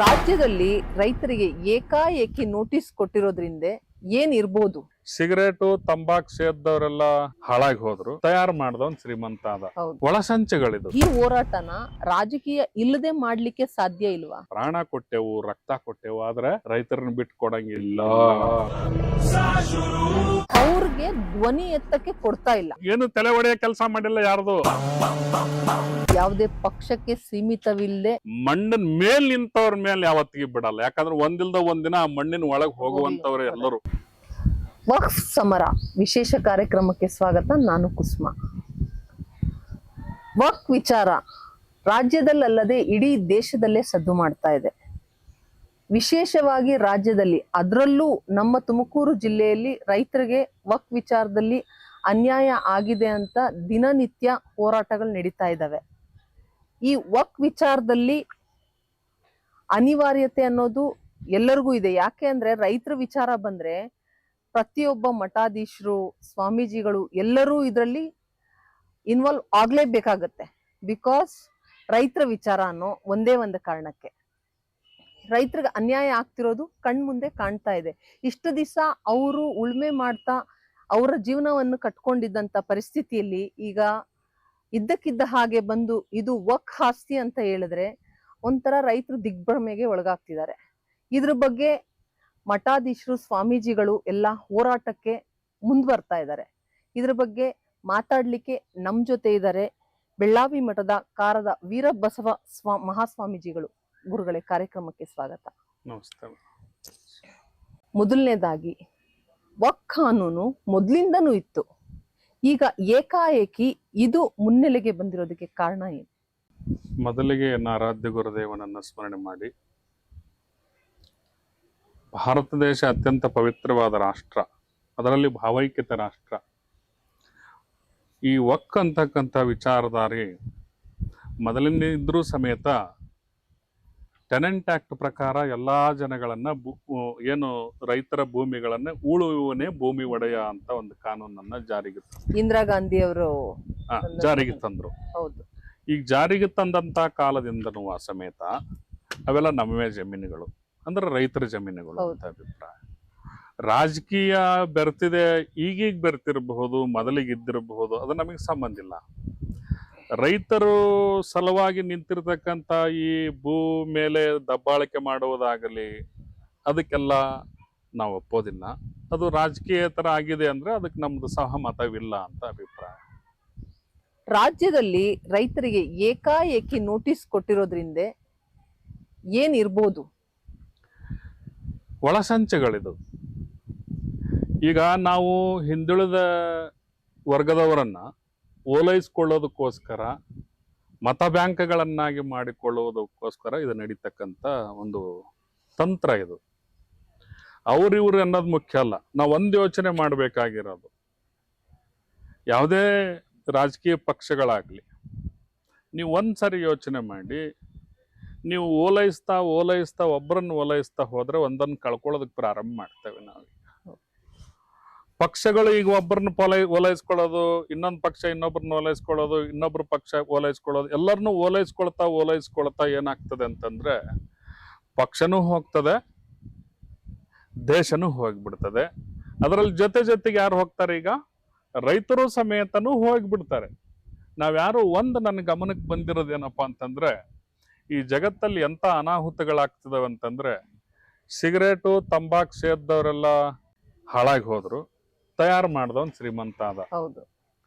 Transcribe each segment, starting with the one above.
ರಾಜ್ಯದಲ್ಲಿ ರೈತರಿಗೆ ಏಕಾಏಕಿ ನೋಟಿಸ್ ಕೊಟ್ಟಿರೋದ್ರಿಂದ ಏನಿರ್ಬೋದು? ಸಿಗರೇಟು ತಂಬಾಕ್ ಸೇದ್ದವರೆಲ್ಲ ಹಾಳಾಗಿ ಹೋದ್ರು, ತಯಾರು ಮಾಡಿದವನ್ ಶ್ರೀಮಂತ ಆದ. ಹೌದು. ಒಳಸಂಚಗಳಿದು. ಈ ಹೋರಾಟನ ರಾಜಕೀಯ ಇಲ್ಲದೆ ಮಾಡ್ಲಿಕ್ಕೆ ಸಾಧ್ಯ ಇಲ್ವಾ? ಪ್ರಾಣ ಕೊಟ್ಟೆವು, ರಕ್ತ ಕೊಟ್ಟೆವು, ಆದ್ರೆ ರೈತರನ್ನ ಬಿಟ್ಟು ಕೊಡಂಗಿಲ್ಲ. ಅವ್ರಿಗೆ ಧ್ವನಿ ಎತ್ತಕ್ಕೆ ಕೊಡ್ತಾ ಇಲ್ಲ. ಏನು ತಲೆ ಒಡೆಯ ಕೆಲಸ ಮಾಡಿಲ್ಲ ಯಾರ್ದು. ಯಾವುದೇ ಪಕ್ಷಕ್ಕೆ ಸೀಮಿತವಿಲ್ಲದೆ ಮಣ್ಣಿನ ಮೇಲ್ ನಿಂತವ್ರ ಮೇಲೆ ಯಾವತ್ತಿಗೆ ಬಿಡಲ್ಲ. ಯಾಕಂದ್ರೆ ಒಂದಿಲ್ದ ಒಂದಿನ ಆ ಮಣ್ಣಿನ ಒಳಗ್ ಹೋಗುವಂತವ್ರು ಎಲ್ಲರೂ. ವಕ್ಫ್ ಸಮರ ವಿಶೇಷ ಕಾರ್ಯಕ್ರಮಕ್ಕೆ ಸ್ವಾಗತ. ನಾನು ಕುಸುಮ. ವಕ್ಫ್ ವಿಚಾರ ರಾಜ್ಯದಲ್ಲದೆ ಇಡೀ ದೇಶದಲ್ಲೇ ಸದ್ದು ಮಾಡ್ತಾ ಇದೆ. ವಿಶೇಷವಾಗಿ ರಾಜ್ಯದಲ್ಲಿ, ಅದರಲ್ಲೂ ನಮ್ಮ ತುಮಕೂರು ಜಿಲ್ಲೆಯಲ್ಲಿ ರೈತರಿಗೆ ವಕ್ಫ್ ವಿಚಾರದಲ್ಲಿ ಅನ್ಯಾಯ ಆಗಿದೆ ಅಂತ ದಿನನಿತ್ಯ ಹೋರಾಟಗಳು ನಡೀತಾ ಇದ್ದಾವೆ. ಈ ವಕ್ಫ್ ವಿಚಾರದಲ್ಲಿ ಅನಿವಾರ್ಯತೆ ಅನ್ನೋದು ಎಲ್ಲರಿಗೂ ಇದೆ. ಯಾಕೆ ಅಂದ್ರೆ ರೈತರ ವಿಚಾರ ಬಂದ್ರೆ ಪ್ರತಿಯೊಬ್ಬ ಮಠಾಧೀಶರು, ಸ್ವಾಮೀಜಿಗಳು ಎಲ್ಲರೂ ಇದರಲ್ಲಿ ಇನ್ವಾಲ್ವ್ ಆಗ್ಲೇಬೇಕಾಗತ್ತೆ. ಬಿಕಾಸ್ ರೈತರ ವಿಚಾರ ಅನ್ನೋ ಒಂದೇ ಒಂದು ಕಾರಣಕ್ಕೆ ರೈತರಿಗೆ ಅನ್ಯಾಯ ಆಗ್ತಿರೋದು ಕಣ್ಮುಂದೆ ಕಾಣ್ತಾ ಇದೆ. ಇಷ್ಟು ದಿವಸ ಅವರು ಉಳ್ಮೆ ಮಾಡ್ತಾ ಅವರ ಜೀವನವನ್ನು ಕಟ್ಕೊಂಡಿದ್ದಂತ ಪರಿಸ್ಥಿತಿಯಲ್ಲಿ ಈಗ ಇದ್ದಕ್ಕಿದ್ದ ಹಾಗೆ ಬಂದು ಇದು ವಕ್ಫ್ ಆಸ್ತಿ ಅಂತ ಹೇಳಿದ್ರೆ ಒಂಥರ ರೈತರು ದಿಗ್ಭ್ರಮೆಗೆ ಒಳಗಾಗ್ತಿದ್ದಾರೆ. ಇದ್ರ ಬಗ್ಗೆ ಮಠಾಧೀಶರು, ಸ್ವಾಮೀಜಿಗಳು ಎಲ್ಲ ಹೋರಾಟಕ್ಕೆ ಮುಂದುವರ್ತಾ ಇದ್ದಾರೆ. ಇದ್ರ ಬಗ್ಗೆ ಮಾತಾಡ್ಲಿಕ್ಕೆ ನಮ್ ಜೊತೆ ಇದ್ದಾರೆ ಬೆಳ್ಳಾವಿ ಮಠದ ಕಾರದ ವೀರಬಸವ ಮಹಾಸ್ವಾಮೀಜಿಗಳು. ಗುರುಗಳೇ, ಕಾರ್ಯಕ್ರಮಕ್ಕೆ ಸ್ವಾಗತ. ನಮಸ್ತೆ. ಮೊದಲನೇದಾಗಿ ವಕ್ಫ್ ಕಾನೂನು ಮೊದ್ಲಿಂದನೂ ಇತ್ತು, ಈಗ ಏಕಾಏಕಿ ಇದು ಮುನ್ನೆಲೆಗೆ ಬಂದಿರೋದಕ್ಕೆ ಕಾರಣ ಏನು? ಮೊದಲಿಗೆ ಆರಾಧ್ಯ ಗುರುದೇವನನ್ನ ಸ್ಮರಣೆ ಮಾಡಿ, ಭಾರತ ದೇಶ ಅತ್ಯಂತ ಪವಿತ್ರವಾದ ರಾಷ್ಟ್ರ, ಅದರಲ್ಲಿ ಭಾವೈಕ್ಯತೆ ರಾಷ್ಟ್ರ. ಈ ವಕ್ಫ್ ಅಂತಕ್ಕಂಥ ವಿಚಾರಧಾರೆ ಮೊದಲಿಂದ ಇದ್ರೂ ಸಮೇತ ಟೆನೆಂಟ್ ಆಕ್ಟ್ ಪ್ರಕಾರ ಎಲ್ಲಾ ಜನಗಳನ್ನ ಏನು ರೈತರ ಭೂಮಿಗಳನ್ನ ಉಳುವವನೇ ಭೂಮಿ ಒಡೆಯ ಅಂತ ಒಂದು ಕಾನೂನನ್ನ ಇಂದಿರಾ ಗಾಂಧಿ ಅವರು ಜಾರಿಗೆ ತಂದ್ರು. ಹೌದು. ಈಗ ಜಾರಿಗೆ ತಂದಂತ ಕಾಲದಿಂದನೂ ಸಮೇತ ಅವೆಲ್ಲ ನಮ್ಮವೇ ಜಮೀನುಗಳು, ಅಂದ್ರೆ ರೈತರ ಜಮೀನುಗಳು ಅಂತ ಅಭಿಪ್ರಾಯ. ರಾಜಕೀಯ ಬೆರ್ತಿದೆ, ಈಗೀಗ ಬೆರ್ತಿರಬಹುದು, ಮೊದಲಿಗೆ ಇದ್ದಿರಬಹುದು, ಅದು ನಮಗೆ ಸಂಬಂಧ ಇಲ್ಲ. ರೈತರು ಸಲುವಾಗಿ ನಿಂತಿರ್ತಕ್ಕಂಥ ಈ ಭೂ ಮೇಲೆ ದಬ್ಬಾಳಿಕೆ ಮಾಡುವುದಾಗಲಿ ಅದಕ್ಕೆಲ್ಲ ನಾವು ಒಪ್ಪೋದಿಲ್ಲ. ಅದು ರಾಜಕೀಯೇತರ ಆಗಿದೆ ಅಂದ್ರೆ ಅದಕ್ಕೆ ನಮ್ದು ಸಹಮತವಿಲ್ಲ ಅಂತ ಅಭಿಪ್ರಾಯ. ರಾಜ್ಯದಲ್ಲಿ ರೈತರಿಗೆ ಏಕಾಏಕಿ ನೋಟಿಸ್ ಕೊಟ್ಟಿರೋದ್ರಿಂದ ಏನಿರ್ಬೋದು? ಒಳಸಂಚಗಳಿದು. ಈಗ ನಾವು ಹಿಂದುಳಿದ ವರ್ಗದವರನ್ನ ಓಲೈಸ್ಕೊಳ್ಳೋದಕ್ಕೋಸ್ಕರ, ಮತ ಬ್ಯಾಂಕ್ಗಳನ್ನಾಗಿ ಮಾಡಿಕೊಳ್ಳುವುದಕ್ಕೋಸ್ಕರ ಇದು ನಡೀತಕ್ಕಂಥ ಒಂದು ತಂತ್ರ ಇದು. ಅವ್ರಿವ್ರು ಅನ್ನೋದು ಮುಖ್ಯ ಅಲ್ಲ. ನಾವು ಒಂದು ಯೋಚನೆ ಮಾಡಬೇಕಾಗಿರೋದು, ಯಾವುದೇ ರಾಜಕೀಯ ಪಕ್ಷಗಳಾಗ್ಲಿ, ನೀವು ಒಂದ್ಸರಿ ಯೋಚನೆ ಮಾಡಿ, ನೀವು ಓಲೈಸ್ತಾ ಒಬ್ಬರನ್ನು ಓಲೈಸ್ತಾ ಹೋದ್ರೆ ಒಂದನ್ನು ಕಳ್ಕೊಳ್ಳೋದಕ್ಕೆ ಪ್ರಾರಂಭ ಮಾಡ್ತೇವೆ ನಾವು. ಪಕ್ಷಗಳು ಈಗ ಒಬ್ಬರನ್ನ ಓಲೈಸ್ಕೊಳ್ಳೋದು, ಇನ್ನೊಂದು ಪಕ್ಷ ಇನ್ನೊಬ್ಬರನ್ನ ಓಲೈಸ್ಕೊಳ್ಳೋದು, ಇನ್ನೊಬ್ರು ಪಕ್ಷ ಓಲೈಸ್ಕೊಳ್ಳೋದು, ಎಲ್ಲರನ್ನೂ ಓಲೈಸ್ಕೊಳ್ತಾ ಏನಾಗ್ತದೆ ಅಂತಂದ್ರೆ ಪಕ್ಷನೂ ಹೋಗ್ತದೆ, ದೇಶನೂ ಹೋಗ್ಬಿಡ್ತದೆ. ಅದರಲ್ಲಿ ಜೊತೆಗೆ ಯಾರು ಹೋಗ್ತಾರೆ? ಈಗ ರೈತರು ಸಮೇತನೂ ಹೋಗ್ಬಿಡ್ತಾರೆ. ನಾವ್ಯಾರು ನನ್ನ ಗಮನಕ್ಕೆ ಬಂದಿರೋದೇನಪ್ಪಾ ಅಂತಂದ್ರೆ, ಈ ಜಗತ್ತಲ್ಲಿ ಎಂತ ಅನಾಹುತಗಳಾಗ್ತದವೆ ಅಂತಂದ್ರೆ, ಸಿಗರೇಟು ತಂಬಾಕ್ ಸೇದ್ದವರೆಲ್ಲ ಹಾಳಾಗಿ ಹೋದ್ರು, ತಯಾರು ಮಾಡಿದವನ್ ಶ್ರೀಮಂತ ಆದ. ಹೌದು.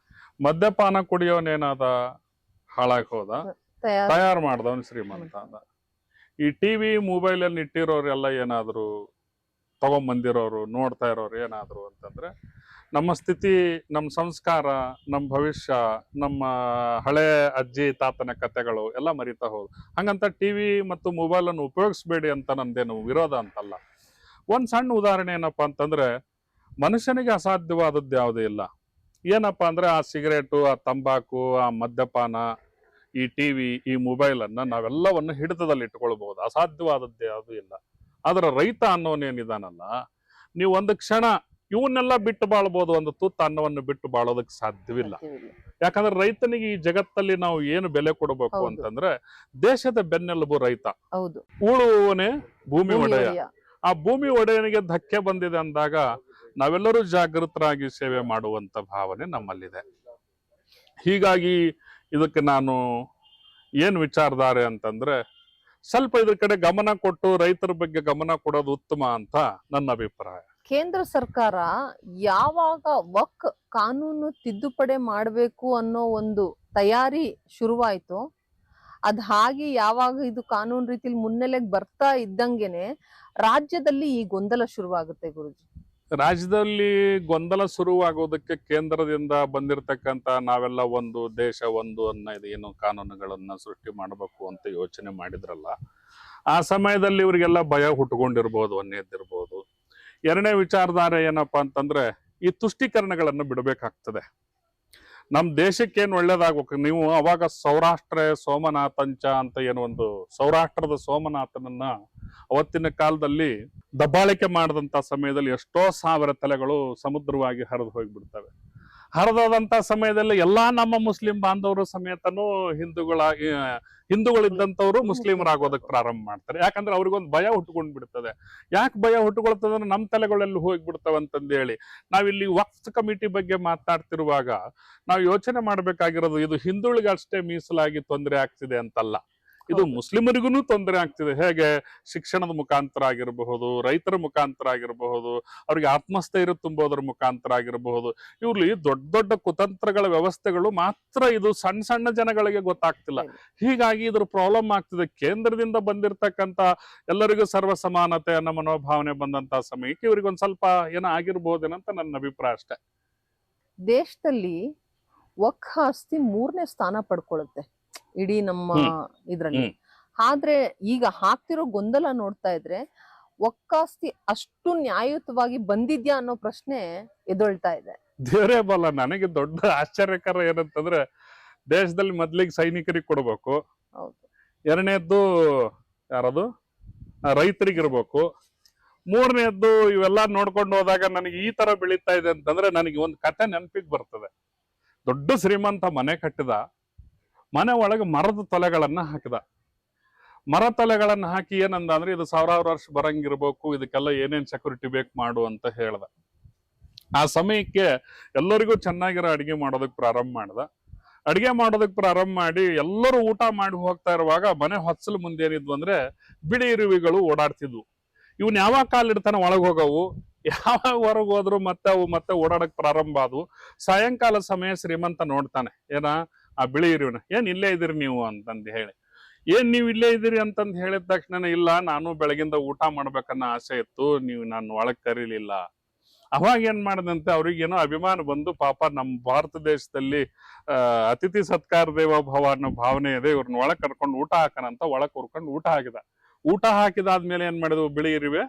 ಮದ್ಯಪಾನ ಕುಡಿಯೋನೇನಾದ? ಹಾಳಾಗಿ ಹೋದ, ತಯಾರು ಮಾಡಿದವನ್ ಶ್ರೀಮಂತ ಆದ. ಈ ಟಿವಿ ಮೊಬೈಲ್ ಅಲ್ಲಿ ಇಟ್ಟಿರೋರೆಲ್ಲ ಏನಾದ್ರು, ತಗೊಂಬಂದಿರೋರು, ನೋಡ್ತಾ ಇರೋರು ಏನಾದ್ರು ಅಂತಂದ್ರೆ, ನಮ್ಮ ಸ್ಥಿತಿ, ನಮ್ಮ ಸಂಸ್ಕಾರ, ನಮ್ಮ ಭವಿಷ್ಯ, ನಮ್ಮ ಹಳೆ ಅಜ್ಜಿ ತಾತನ ಕಥೆಗಳು ಎಲ್ಲ ಮರಿತಾ ಹೋದ್ರು. ಹಂಗಂತ ಟಿವಿ ಮತ್ತು ಮೊಬೈಲ್ ಅನ್ನು ಉಪಯೋಗಿಸ್ಬೇಡಿ ಅಂತ ನಂದೇನು ವಿರೋಧ ಅಂತಲ್ಲ. ಒಂದ್ ಸಣ್ಣ ಉದಾಹರಣೆ ಏನಪ್ಪಾ ಅಂತಂದ್ರೆ, ಮನುಷ್ಯನಿಗೆ ಅಸಾಧ್ಯವಾದದ್ದು ಯಾವುದೇ ಇಲ್ಲ. ಏನಪ್ಪಾ ಅಂದ್ರೆ ಆ ಸಿಗರೇಟು, ಆ ತಂಬಾಕು, ಆ ಮದ್ಯಪಾನ, ಈ ಟಿವಿ, ಈ ಮೊಬೈಲ್ ಅನ್ನ ನಾವೆಲ್ಲವನ್ನು ಹಿಡಿತದಲ್ಲಿ ಇಟ್ಕೊಳ್ಬಹುದು. ಅಸಾಧ್ಯವಾದದ್ದು ಯಾವುದೂ ಇಲ್ಲ. ಆದ್ರೆ ರೈತ ಅನ್ನೋನೇನಿದಾನಲ್ಲ, ನೀವು ಒಂದು ಕ್ಷಣ ಇವನ್ನೆಲ್ಲ ಬಿಟ್ಟು ಬಾಳ್ಬೋದು, ಒಂದು ತುತ್ತ ಅನ್ನವನ್ನು ಬಿಟ್ಟು ಬಾಳೋದಕ್ಕೆ ಸಾಧ್ಯವಿಲ್ಲ. ಯಾಕಂದ್ರೆ ರೈತನಿಗೆ ಈ ಜಗತ್ತಲ್ಲಿ ನಾವು ಏನು ಬೆಲೆ ಕೊಡಬೇಕು ಹೌದು. ಅಂತಂದ್ರೆ ದೇಶದ ಬೆನ್ನೆಲುಬು ರೈತ, ಹೌದು, ಉಳುವವನೇ ಭೂಮಿ ಭೂಮಿ ಒಡೆಯ. ಒಡೆಯ. ಆ ಭೂಮಿ ಒಡೆಯನಿಗೆ ಧಕ್ಕೆ ಬಂದಿದೆ ಅಂದಾಗ ನಾವೆಲ್ಲರೂ ಜಾಗೃತರಾಗಿ ಸೇವೆ ಮಾಡುವಂತ ಭಾವನೆ ನಮ್ಮಲ್ಲಿದೆ. ಹೀಗಾಗಿ ಇದಕ್ಕೆ ನಾನು ಏನ್ ವಿಚಾರಧಾರೆ ಅಂತಂದ್ರೆ, ಸ್ವಲ್ಪ ಇದ್ರ ಕಡೆ ಗಮನ ಕೊಟ್ಟು ರೈತರ ಬಗ್ಗೆ ಗಮನ ಕೊಡೋದು ಉತ್ತಮ ಅಂತ ನನ್ನ ಅಭಿಪ್ರಾಯ. ಕೇಂದ್ರ ಸರ್ಕಾರ ಯಾವಾಗ ವಕ್ ಕಾನೂನು ತಿದ್ದುಪಡಿ ಮಾಡಬೇಕು ಅನ್ನೋ ಒಂದು ತಯಾರಿ ಶುರುವಾಯ್ತು, ಅದ್ ಹಾಗೆ ಯಾವಾಗ ಇದು ಕಾನೂನು ರೀತಿಲಿ ಮುನ್ನೆಲೆಗೆ ಬರ್ತಾ ಇದ್ದಂಗೆನೆ ರಾಜ್ಯದಲ್ಲಿ ಈ ಗೊಂದಲ ಶುರುವಾಗುತ್ತೆ ಗುರುಜಿ. ರಾಜ್ಯದಲ್ಲಿ ಗೊಂದಲ ಶುರುವಾಗೋದಕ್ಕೆ ಕೇಂದ್ರದಿಂದ ಬಂದಿರತಕ್ಕಂತ ನಾವೆಲ್ಲ ಒಂದು ದೇಶ ಒಂದು ಅನ್ನೋ ಏನು ಕಾನೂನುಗಳನ್ನ ಸೃಷ್ಟಿ ಮಾಡಬೇಕು ಅಂತ ಯೋಚನೆ ಮಾಡಿದ್ರಲ್ಲ, ಆ ಸಮಯದಲ್ಲಿ ಇವರಿಗೆಲ್ಲ ಭಯ ಹುಟ್ಟುಕೊಂಡಿರ್ಬೋದು, ಒಂದೇದಿರ್ಬೋದು. ಎರಡನೇ ವಿಚಾರಧಾರೆ ಏನಪ್ಪಾ ಅಂತಂದ್ರೆ, ಈ ತುಷ್ಟೀಕರಣಗಳನ್ನು ಬಿಡಬೇಕಾಗ್ತದೆ. ನಮ್ ದೇಶಕ್ಕೇನು ಒಳ್ಳೇದಾಗ್ಬೇಕು. ನೀವು ಅವಾಗ ಸೌರಾಷ್ಟ್ರ ಸೋಮನಾಥಂಚ ಅಂತ ಏನೋ ಒಂದು ಸೌರಾಷ್ಟ್ರದ ಸೋಮನಾಥನನ್ನ ಅವತ್ತಿನ ಕಾಲದಲ್ಲಿ ದಬ್ಬಾಳಿಕೆ ಮಾಡಿದಂತ ಸಮಯದಲ್ಲಿ ಎಷ್ಟೋ ಸಾವಿರ ತಲೆಗಳು ಸಮುದ್ರವಾಗಿ ಹರಿದು ಹೋಗ್ಬಿಡ್ತವೆ. ಹರಿದಾದಂತ ಸಮಯದಲ್ಲಿ ಎಲ್ಲಾ ನಮ್ಮ ಮುಸ್ಲಿಂ ಬಾಂಧವರು ಸಮೇತನು ಹಿಂದೂಗಳಿದ್ದಂಥವ್ರು ಮುಸ್ಲಿಮರಾಗೋದಕ್ಕೆ ಪ್ರಾರಂಭ ಮಾಡ್ತಾರೆ. ಯಾಕಂದ್ರೆ ಅವ್ರಿಗೊಂದು ಭಯ ಹುಟ್ಟುಕೊಂಡ್ ಬಿಡ್ತದೆ. ಯಾಕೆ ಭಯ ಹುಟ್ಟುಕೊಳ್ತದೆ ಅಂದ್ರೆ ನಮ್ಮ ತಲೆಗಳೆಲ್ಲ ಹೋಗ್ಬಿಡ್ತಾವ ಅಂತಂದು ಹೇಳಿ ನಾವಿಲ್ಲಿ ವಕ್ಫ್ ಕಮಿಟಿ ಬಗ್ಗೆ ಮಾತಾಡ್ತಿರುವಾಗ ನಾವು ಯೋಚನೆ ಮಾಡ್ಬೇಕಾಗಿರೋದು, ಇದು ಹಿಂದುಳಿಗೆ ಅಷ್ಟೇ ಮೀಸಲಾಗಿ ತೊಂದರೆ ಆಗ್ತಿದೆ ಅಂತಲ್ಲ, ಇದು ಮುಸ್ಲಿಮರಿಗೂ ತೊಂದರೆ ಆಗ್ತಿದೆ. ಹೇಗೆ? ಶಿಕ್ಷಣದ ಮುಖಾಂತರ ಆಗಿರಬಹುದು, ರೈತರ ಮುಖಾಂತರ ಆಗಿರಬಹುದು, ಅವ್ರಿಗೆ ಆತ್ಮಸ್ಥೈರ್ಯ ತುಂಬೋದ್ರ ಮುಖಾಂತರ ಆಗಿರಬಹುದು. ಇವ್ರಲ್ಲಿ ದೊಡ್ಡ ದೊಡ್ಡ ಕುತಂತ್ರಗಳ ವ್ಯವಸ್ಥೆಗಳು ಮಾತ್ರ ಇದು ಸಣ್ಣ ಸಣ್ಣ ಜನಗಳಿಗೆ ಗೊತ್ತಾಗ್ತಿಲ್ಲ. ಹೀಗಾಗಿ ಇದ್ರ ಪ್ರಾಬ್ಲಮ್ ಆಗ್ತಿದೆ. ಕೇಂದ್ರದಿಂದ ಬಂದಿರತಕ್ಕಂತ ಎಲ್ಲರಿಗೂ ಸರ್ವ ಸಮಾನತೆ ಅನ್ನೋ ಮನೋಭಾವನೆ ಬಂದಂತ ಸಮಯಕ್ಕೆ ಇವ್ರಿಗೊಂದ್ ಸ್ವಲ್ಪ ಏನೋ ಆಗಿರ್ಬೋದೇನಂತ ನನ್ನ ಅಭಿಪ್ರಾಯ ಅಷ್ಟೇ. ದೇಶದಲ್ಲಿ ವಕ್ಫ್ ಆಸ್ತಿ 3ನೇ ಸ್ಥಾನ ಪಡ್ಕೊಳ್ಳುತ್ತೆ ಇಡೀ ನಮ್ಮ ಇದ್ರಲ್ಲಿ. ಆದ್ರೆ ಈಗ ಹಾಕ್ತಿರೋ ಗೊಂದಲ ನೋಡ್ತಾ ಇದ್ರೆ ವಕ್ಫ್ ಆಸ್ತಿ ಅಷ್ಟು ನ್ಯಾಯಯುತವಾಗಿ ಬಂದಿದ್ಯಾ ಅನ್ನೋ ಪ್ರಶ್ನೆ ಎದೊಳ್ತಾ ಇದೆ. ದೇವರೇ ಬಲ್ಲ. ನನಗೆ ದೊಡ್ಡ ಆಶ್ಚರ್ಯಕರ ಏನಂತಂದ್ರೆ, ದೇಶದಲ್ಲಿ ಮೊದ್ಲಿಗೆ ಸೈನಿಕರಿಗೆ ಕೊಡ್ಬೇಕು, ಎರಡನೇದ್ದು ಯಾರದು ರೈತರಿಗಿರ್ಬೇಕು, ಮೂರನೇದ್ದು ಇವೆಲ್ಲ ನೋಡ್ಕೊಂಡು ಹೋದಾಗ ನನಗೆ ಈ ತರ ಬೆಳೀತಾ ಇದೆ ಅಂತಂದ್ರೆ ನನಗೆ ಒಂದು ಕತೆ ನೆನಪಿಗೆ ಬರ್ತದೆ. ದೊಡ್ಡ ಶ್ರೀಮಂತ ಮನೆ ಕಟ್ಟಿದ, ಮನೆ ಒಳಗೆ ಮರದ ತೊಲೆಗಳನ್ನ ಹಾಕಿದ. ಮರ ತೊಲೆಗಳನ್ನ ಹಾಕಿ ಏನಂದ ಅಂದ್ರೆ, ಇದು 1000 ವರ್ಷ ಬರಂಗಿರ್ಬೇಕು, ಇದಕ್ಕೆಲ್ಲ ಏನೇನ್ ಸೆಕ್ಯೂರಿಟಿ ಬೇಕು ಮಾಡು ಅಂತ ಹೇಳ್ದ. ಆ ಸಮಯಕ್ಕೆ ಎಲ್ಲರಿಗೂ ಚೆನ್ನಾಗಿರೋ ಅಡಿಗೆ ಮಾಡೋದಕ್ಕೆ ಪ್ರಾರಂಭ ಮಾಡ್ದ. ಅಡಿಗೆ ಮಾಡೋದಕ್ಕೆ ಪ್ರಾರಂಭ ಮಾಡಿ ಎಲ್ಲರೂ ಊಟ ಮಾಡಿ ಹೋಗ್ತಾ ಇರುವಾಗ ಮನೆ ಹೊಚ್ಚಲು ಮುಂದೆ ಏನಿದ್ವು ಅಂದ್ರೆ ಬಿಳಿ ಇರುವಿಗಳು ಓಡಾಡ್ತಿದ್ವು. ಇವನ್ ಯಾವಾಗ ಕಾಲಿಡ್ತಾನೆ ಒಳಗೆ ಹೋಗವು, ಯಾವಾಗ ಹೊರಗೆ ಹೋದ್ರು ಅವು ಮತ್ತೆ ಓಡಾಡಕ್ ಪ್ರಾರಂಭ ಆದ್ವು. ಸಾಯಂಕಾಲ ಸಮಯ ಶ್ರೀಮಂತ ನೋಡ್ತಾನೆ, ಏನ ಆ ಬಿಳಿ ಇರುವಿನ, ಏನ್ ಇಲ್ಲೇ ಇದೀರಿ ನೀವು ಅಂತಂದು ಹೇಳಿ. ಏನ್ ನೀವು ಇಲ್ಲೇ ಇದೀರಿ ಅಂತಂದು ಹೇಳಿದ ತಕ್ಷಣ, ಇಲ್ಲ ನಾನು ಬೆಳಗಿಂದ ಊಟ ಮಾಡ್ಬೇಕನ್ನೋ ಆಸೆ ಇತ್ತು, ನೀವು ನಾನು ಒಳಗ್ ಕರೀಲಿಲ್ಲ. ಅವಾಗ ಏನ್ ಮಾಡದಂತೆ ಅವ್ರಿಗೇನೋ ಅಭಿಮಾನ ಬಂದು, ಪಾಪ ನಮ್ಮ ಭಾರತ ದೇಶದಲ್ಲಿ ಅತಿಥಿ ಸತ್ಕಾರ ದೇವ ಭವ ಅನ್ನೋ ಭಾವನೆ ಇದೆ, ಇವ್ರನ್ನ ಒಳಗ್ ಕರ್ಕೊಂಡು ಊಟ ಹಾಕನಂತ ಒಳಗ್ ಕರ್ಕೊಂಡು ಊಟ ಹಾಕಿದ. ಊಟ ಹಾಕಿದಾದ್ಮೇಲೆ ಏನ್ ಮಾಡಿದ್ವು, ಬಿಳಿ ಇರುವೆ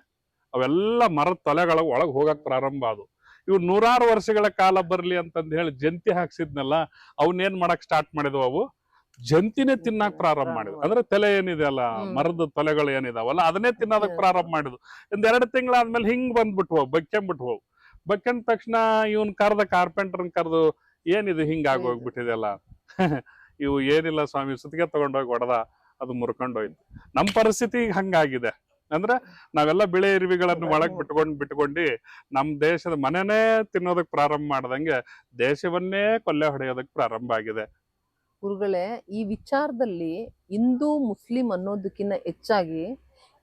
ಅವೆಲ್ಲ ಮರದ ತೊಲೆಗಳ ಒಳಗ್ ಹೋಗಕ್ ಪ್ರಾರಂಭ ಆದವು. ಇವ್ 100 ವರ್ಷಗಳ ಕಾಲ ಬರ್ಲಿ ಅಂತಂದ್ ಹೇಳಿ ಜಂತಿ ಹಾಕ್ಸಿದ್ನಲ್ಲ, ಅವನ್ನೇನ್ ಮಾಡಕ್ ಸ್ಟಾರ್ಟ್ ಮಾಡಿದ್ವು, ಅವು ಜಂತಿನೇ ತಿನ್ನಕ್ ಪ್ರಾರಂಭ ಮಾಡಿದ್ವು. ಅಂದ್ರೆ ತಲೆ ಏನಿದೆ ಅಲ್ಲ, ಮರದ ತೊಲೆಗಳು ಏನಿದಾವಲ್ಲ ಅದನ್ನೇ ತಿನ್ನೋದಕ್ ಪ್ರಾರಂಭ ಮಾಡಿದ್ವು. 1-2 ತಿಂಗಳಾದ್ಮೇಲೆ ಹಿಂಗ್ ಬಂದ್ಬಿಟ್ವು, ಬಕ್ಕೆಂಬಿಟ್ವು. ಬಕ್ಕೆಂದ ತಕ್ಷಣ ಇವನ್ ಕರ್ದ ಕಾರ್ಪೆಂಟರ್ನ್ ಕರೆದು, ಏನಿದು ಹಿಂಗ ಆಗೋಗ್ಬಿಟ್ಟಿದೆಲ್ಲ, ಇವು ಏನಿಲ್ಲ ಸ್ವಾಮಿ, ಸುತ್ತಿಗೆ ತಗೊಂಡೋಗಿ ಹೊಡೆದ, ಅದು ಮುರ್ಕೊಂಡೋಯ್ತು. ನಮ್ ಪರಿಸ್ಥಿತಿ ಹಂಗಾಗಿದೆ. ಅಂದ್ರೆ ನಾವೆಲ್ಲ ಬಿಳೆ ಇರುವಿಗಳನ್ನು ಒಳಗ್ ಬಿಟ್ಕೊಂಡು ನಮ್ ದೇಶದ ಮನೆನೇ ತಿನ್ನೋದಕ್ ಪ್ರಾರಂಭ ಮಾಡ್ದಂಗೆ ದೇಶವನ್ನೇ ಕೊಲ್ಲೆ ಹೊಡೆಯೋದಕ್ ಪ್ರಾರಂಭ ಆಗಿದೆ. ಗುರುಗಳೇ, ಈ ವಿಚಾರದಲ್ಲಿ ಹಿಂದೂ ಮುಸ್ಲಿಂ ಅನ್ನೋದಕ್ಕಿಂತ ಹೆಚ್ಚಾಗಿ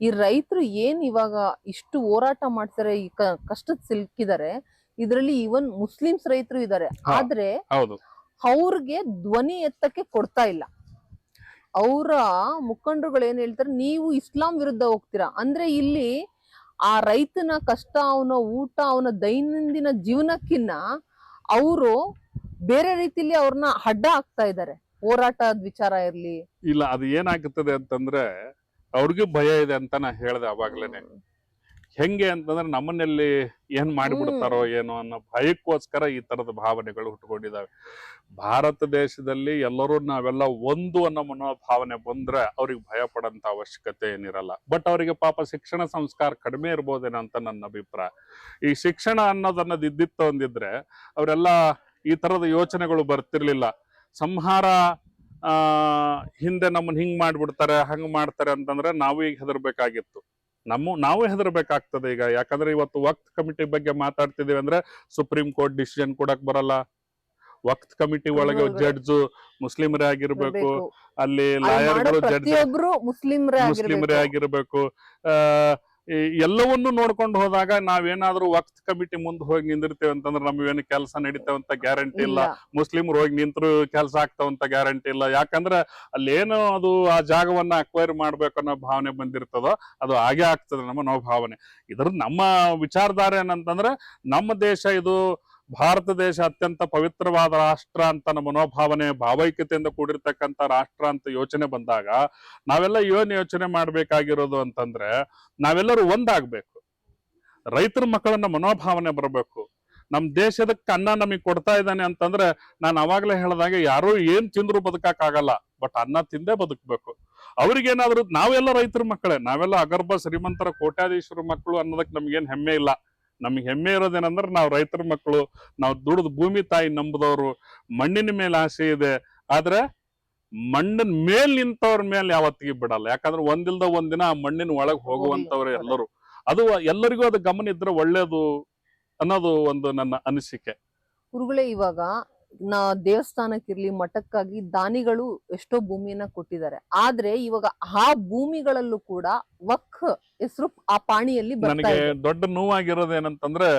ಈ ರೈತರು ಏನ್ ಇವಾಗ ಇಷ್ಟು ಹೋರಾಟ ಮಾಡ್ತಾರೆ, ಈ ಕಷ್ಟದ ಸಿಲುಕಿದ್ದಾರೆ, ಇದ್ರಲ್ಲಿ ಇವನ್ ಮುಸ್ಲಿಮ್ಸ್ ರೈತರು ಇದ್ದಾರೆ. ಆದ್ರೆ ಅವ್ರಿಗೆ ಧ್ವನಿ ಎತ್ತಕ್ಕೆ ಕೊಡ್ತಾ ಇಲ್ಲ. ಅವರ ಮುಖಂಡರುಗಳು ಏನ್ ಹೇಳ್ತಾರೆ, ನೀವು ಇಸ್ಲಾಂ ವಿರುದ್ಧ ಹೋಗ್ತೀರಾ ಅಂದ್ರೆ ಇಲ್ಲಿ ಆ ರೈತನ ಕಷ್ಟ, ಅವನ ಊಟ, ಅವನ ದೈನಂದಿನ ಜೀವನಕ್ಕಿನ್ನ ಅವರು ಬೇರೆ ರೀತಿಲಿ ಅವ್ರನ್ನ ಅಡ್ಡ ಆಗ್ತಾ ಇದ್ದಾರೆ. ಹೋರಾಟದ ವಿಚಾರ ಇರ್ಲಿ ಇಲ್ಲ, ಅದು ಏನಾಗುತ್ತದೆ ಅಂತಂದ್ರೆ ಅವ್ರಿಗೂ ಭಯ ಇದೆ ಅಂತ ನಾ ಹೇಳ್ದೆ ಅವಾಗ್ಲೇನೆ. ಹೆಂಗೆ ಅಂತಂದ್ರೆ ನಮ್ಮನ್ನೆಲ್ಲಿ ಏನ್ ಮಾಡಿಬಿಡ್ತಾರೋ ಏನೋ ಅನ್ನೋ ಭಯಕ್ಕೋಸ್ಕರ ಈ ತರದ ಭಾವನೆಗಳು ಹುಟ್ಕೊಂಡಿದ್ದಾವೆ. ಭಾರತ ದೇಶದಲ್ಲಿ ಎಲ್ಲರೂ ನಾವೆಲ್ಲ ಒಂದು ಅನ್ನೋ ಮನೋಭಾವನೆ ಬಂದ್ರೆ ಅವ್ರಿಗೆ ಭಯ ಪಡೋಂತ ಅವಶ್ಯಕತೆ ಏನಿರಲ್ಲ. ಬಟ್ ಅವರಿಗೆ ಪಾಪ ಶಿಕ್ಷಣ ಸಂಸ್ಕಾರ ಕಡಿಮೆ ಇರ್ಬೋದೇನೋ ಅಂತ ನನ್ನ ಅಭಿಪ್ರಾಯ. ಈ ಶಿಕ್ಷಣ ಅನ್ನೋದನ್ನೋದು ಇದ್ದಿತ್ತು ಅಂದಿದ್ರೆ ಅವರೆಲ್ಲ ಈ ತರದ ಯೋಚನೆಗಳು ಬರ್ತಿರ್ಲಿಲ್ಲ. ಸಂಹಾರ ಹಿಂದೆ ನಮ್ಮನ್ನ ಹಿಂಗ್ ಮಾಡ್ಬಿಡ್ತಾರೆ ಹಂಗ್ ಮಾಡ್ತಾರೆ ಅಂತಂದ್ರೆ ನಾವು ಈಗ ಹೆದರ್ಬೇಕಾಗಿತ್ತು. ನಾವೇ ಹೆದರ್ಬೇಕಾಗ್ತದೆ ಈಗ. ಯಾಕಂದ್ರೆ ಇವತ್ತು ವಕ್ಫ್ ಕಮಿಟಿ ಬಗ್ಗೆ ಮಾತಾಡ್ತಿದೀವಿ ಅಂದ್ರೆ ಸುಪ್ರೀಂ ಕೋರ್ಟ್ ಡಿಸಿಷನ್ ಕೊಡಕ್ ಬರಲ್ಲ. ವಕ್ಫ್ ಕಮಿಟಿ ಒಳಗೆ ಜಡ್ಜ್ ಮುಸ್ಲಿಮರೇ ಆಗಿರ್ಬೇಕು, ಅಲ್ಲಿ ಲಾಯರ್ಗಳು ಜಡ್ಜ್ ಮುಸ್ಲಿಮರೇ ಆಗಿರ್ಬೇಕು. ಎಲ್ಲವನ್ನೂ ನೋಡ್ಕೊಂಡು ಹೋದಾಗ ನಾವೇನಾದ್ರೂ ವಕ್ಫ್ ಕಮಿಟಿ ಮುಂದೆ ಹೋಗಿ ನಿಂದಿರ್ತೇವೆ ಅಂತಂದ್ರೆ ನಮ್ಗೇನು ಕೆಲಸ ನಡೀತೇವಂತ ಗ್ಯಾರಂಟಿ ಇಲ್ಲ. ಮುಸ್ಲಿಮ್ರು ಹೋಗಿ ನಿಂತರು ಕೆಲಸ ಆಗ್ತಾವಂತ ಗ್ಯಾರಂಟಿ ಇಲ್ಲ. ಯಾಕಂದ್ರೆ ಅಲ್ಲೇನು ಅದು ಆ ಜಾಗವನ್ನ ಅಕ್ವೈರ್ ಮಾಡ್ಬೇಕು ಅನ್ನೋ ಭಾವನೆ ಬಂದಿರ್ತದೋ ಅದು ಹಾಗೆ ಆಗ್ತದೆ ನಮ್ಮ ಮನೋಭಾವನೆ. ಇದ್ರ ನಮ್ಮ ವಿಚಾರಧಾರೆ ಏನಂತಂದ್ರೆ ನಮ್ಮ ದೇಶ ಇದು ಭಾರತ ದೇಶ ಅತ್ಯಂತ ಪವಿತ್ರವಾದ ರಾಷ್ಟ್ರ ಅಂತ ನಮ್ಮ ಮನೋಭಾವನೆ ಭಾವೈಕ್ಯತೆಯಿಂದ ಕೂಡಿರ್ತಕ್ಕಂಥ ರಾಷ್ಟ್ರ ಅಂತ ಯೋಚನೆ ಬಂದಾಗ ನಾವೆಲ್ಲ ಏನ್ ಯೋಚನೆ ಮಾಡ್ಬೇಕಾಗಿರೋದು ಅಂತಂದ್ರೆ ನಾವೆಲ್ಲರೂ ಒಂದಾಗ್ಬೇಕು. ರೈತರ ಮಕ್ಕಳನ್ನ ಮನೋಭಾವನೆ ಬರಬೇಕು. ನಮ್ ದೇಶದಕ್ಕೆ ಅನ್ನ ನಮಗ್ ಕೊಡ್ತಾ ಇದ್ದಾನೆ ಅಂತಂದ್ರೆ ನಾನು ಅವಾಗ್ಲೇ ಹೇಳ್ದಾಗೆ ಯಾರು ಏನ್ ತಿಂದ್ರು ಬದುಕಕ್ ಆಗಲ್ಲ, ಬಟ್ ಅನ್ನ ತಿಂದೇ ಬದುಕ್ಬೇಕು. ಅವ್ರಿಗೇನಾದ್ರು ನಾವೆಲ್ಲ ರೈತರ ಮಕ್ಕಳೇ, ನಾವೆಲ್ಲ ಅಗರ್ಭ ಶ್ರೀಮಂತರ ಕೋಟ್ಯಾಧೀಶರ ಮಕ್ಕಳು ಅನ್ನೋದಕ್ಕೆ ನಮ್ಗೇನ್ ಹೆಮ್ಮೆ ಇಲ್ಲ. ನಮ್ಗೆ ಹೆಮ್ಮೆ ಇರೋದೇನಂದ್ರೆ ನಾವು ರೈತರ ಮಕ್ಕಳು, ನಾವು ದುಡಿದು ಭೂಮಿ ತಾಯಿ ನಂಬದವ್ರು, ಮಣ್ಣಿನ ಮೇಲೆ ಆಸೆ ಇದೆ. ಆದ್ರೆ ಮಣ್ಣಿನ ಮೇಲ್ ನಿಂತವ್ರ ಮೇಲೆ ಯಾವತ್ತಿಗೆ ಬಿಡಲ್ಲ. ಯಾಕಂದ್ರೆ ಒಂದಿಲ್ದ ಒಂದಿನ ಆ ಮಣ್ಣಿನ ಒಳಗ್ ಹೋಗುವಂತವ್ರೆ ಎಲ್ಲರೂ. ಅದು ಎಲ್ಲರಿಗೂ ಅದು ಗಮನ ಇದ್ರೆ ಒಳ್ಳೇದು ಅನ್ನೋದು ಒಂದು ನನ್ನ ಅನಿಸಿಕೆ. ಗುರುಗಳೇ, ಇವಾಗ ದೇವಸ್ಥಾನಕ್ಕಿರ್ಲಿ ಮಠಕ್ಕಾಗಿ ದಾನಿಗಳು ಎಷ್ಟೋ ಭೂಮಿಯನ್ನ ಕೊಟ್ಟಿದ್ದಾರೆ. ಆದ್ರೆ ಇವಾಗ ಆ ಭೂಮಿಗಳಲ್ಲೂ ಕೂಡ ವಕ್ಫ್ ಹೆಸರು ಆ ಪಾಣಿಯಲ್ಲಿ ನನಗೆ ದೊಡ್ಡ ನೋವಾಗಿರೋದೇನಂತಂದ್ರೆ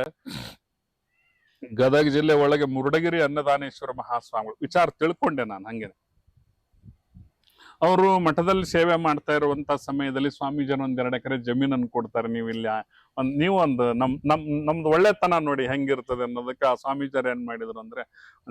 ಗದಗ ಜಿಲ್ಲೆ ಒಳಗೆ ಮುರುಡಗಿರಿ ಅನ್ನದಾನೇಶ್ವರ ಮಹಾಸ್ವಾಮಿಗಳು ವಿಚಾರ ತಿಳ್ಕೊಂಡೆ ನಾನು. ಹಂಗೆ ಅವರು ಮಠದಲ್ಲಿ ಸೇವೆ ಮಾಡ್ತಾ ಇರುವಂತ ಸಮಯದಲ್ಲಿ ಸ್ವಾಮೀಜನ 2 ಎಕರೆ ಜಮೀನನ್ನು ಕೊಡ್ತಾರೆ. ನೀವು ಇಲ್ಲಿ ನೀವೊಂದು ನಮ್ದು ಒಳ್ಳೆತನ ನೋಡಿ ಹೆಂಗಿರ್ತದೆ ಅನ್ನೋದಕ್ಕೆ ಆ ಸ್ವಾಮೀಜರು ಏನ್ ಮಾಡಿದ್ರು ಅಂದ್ರೆ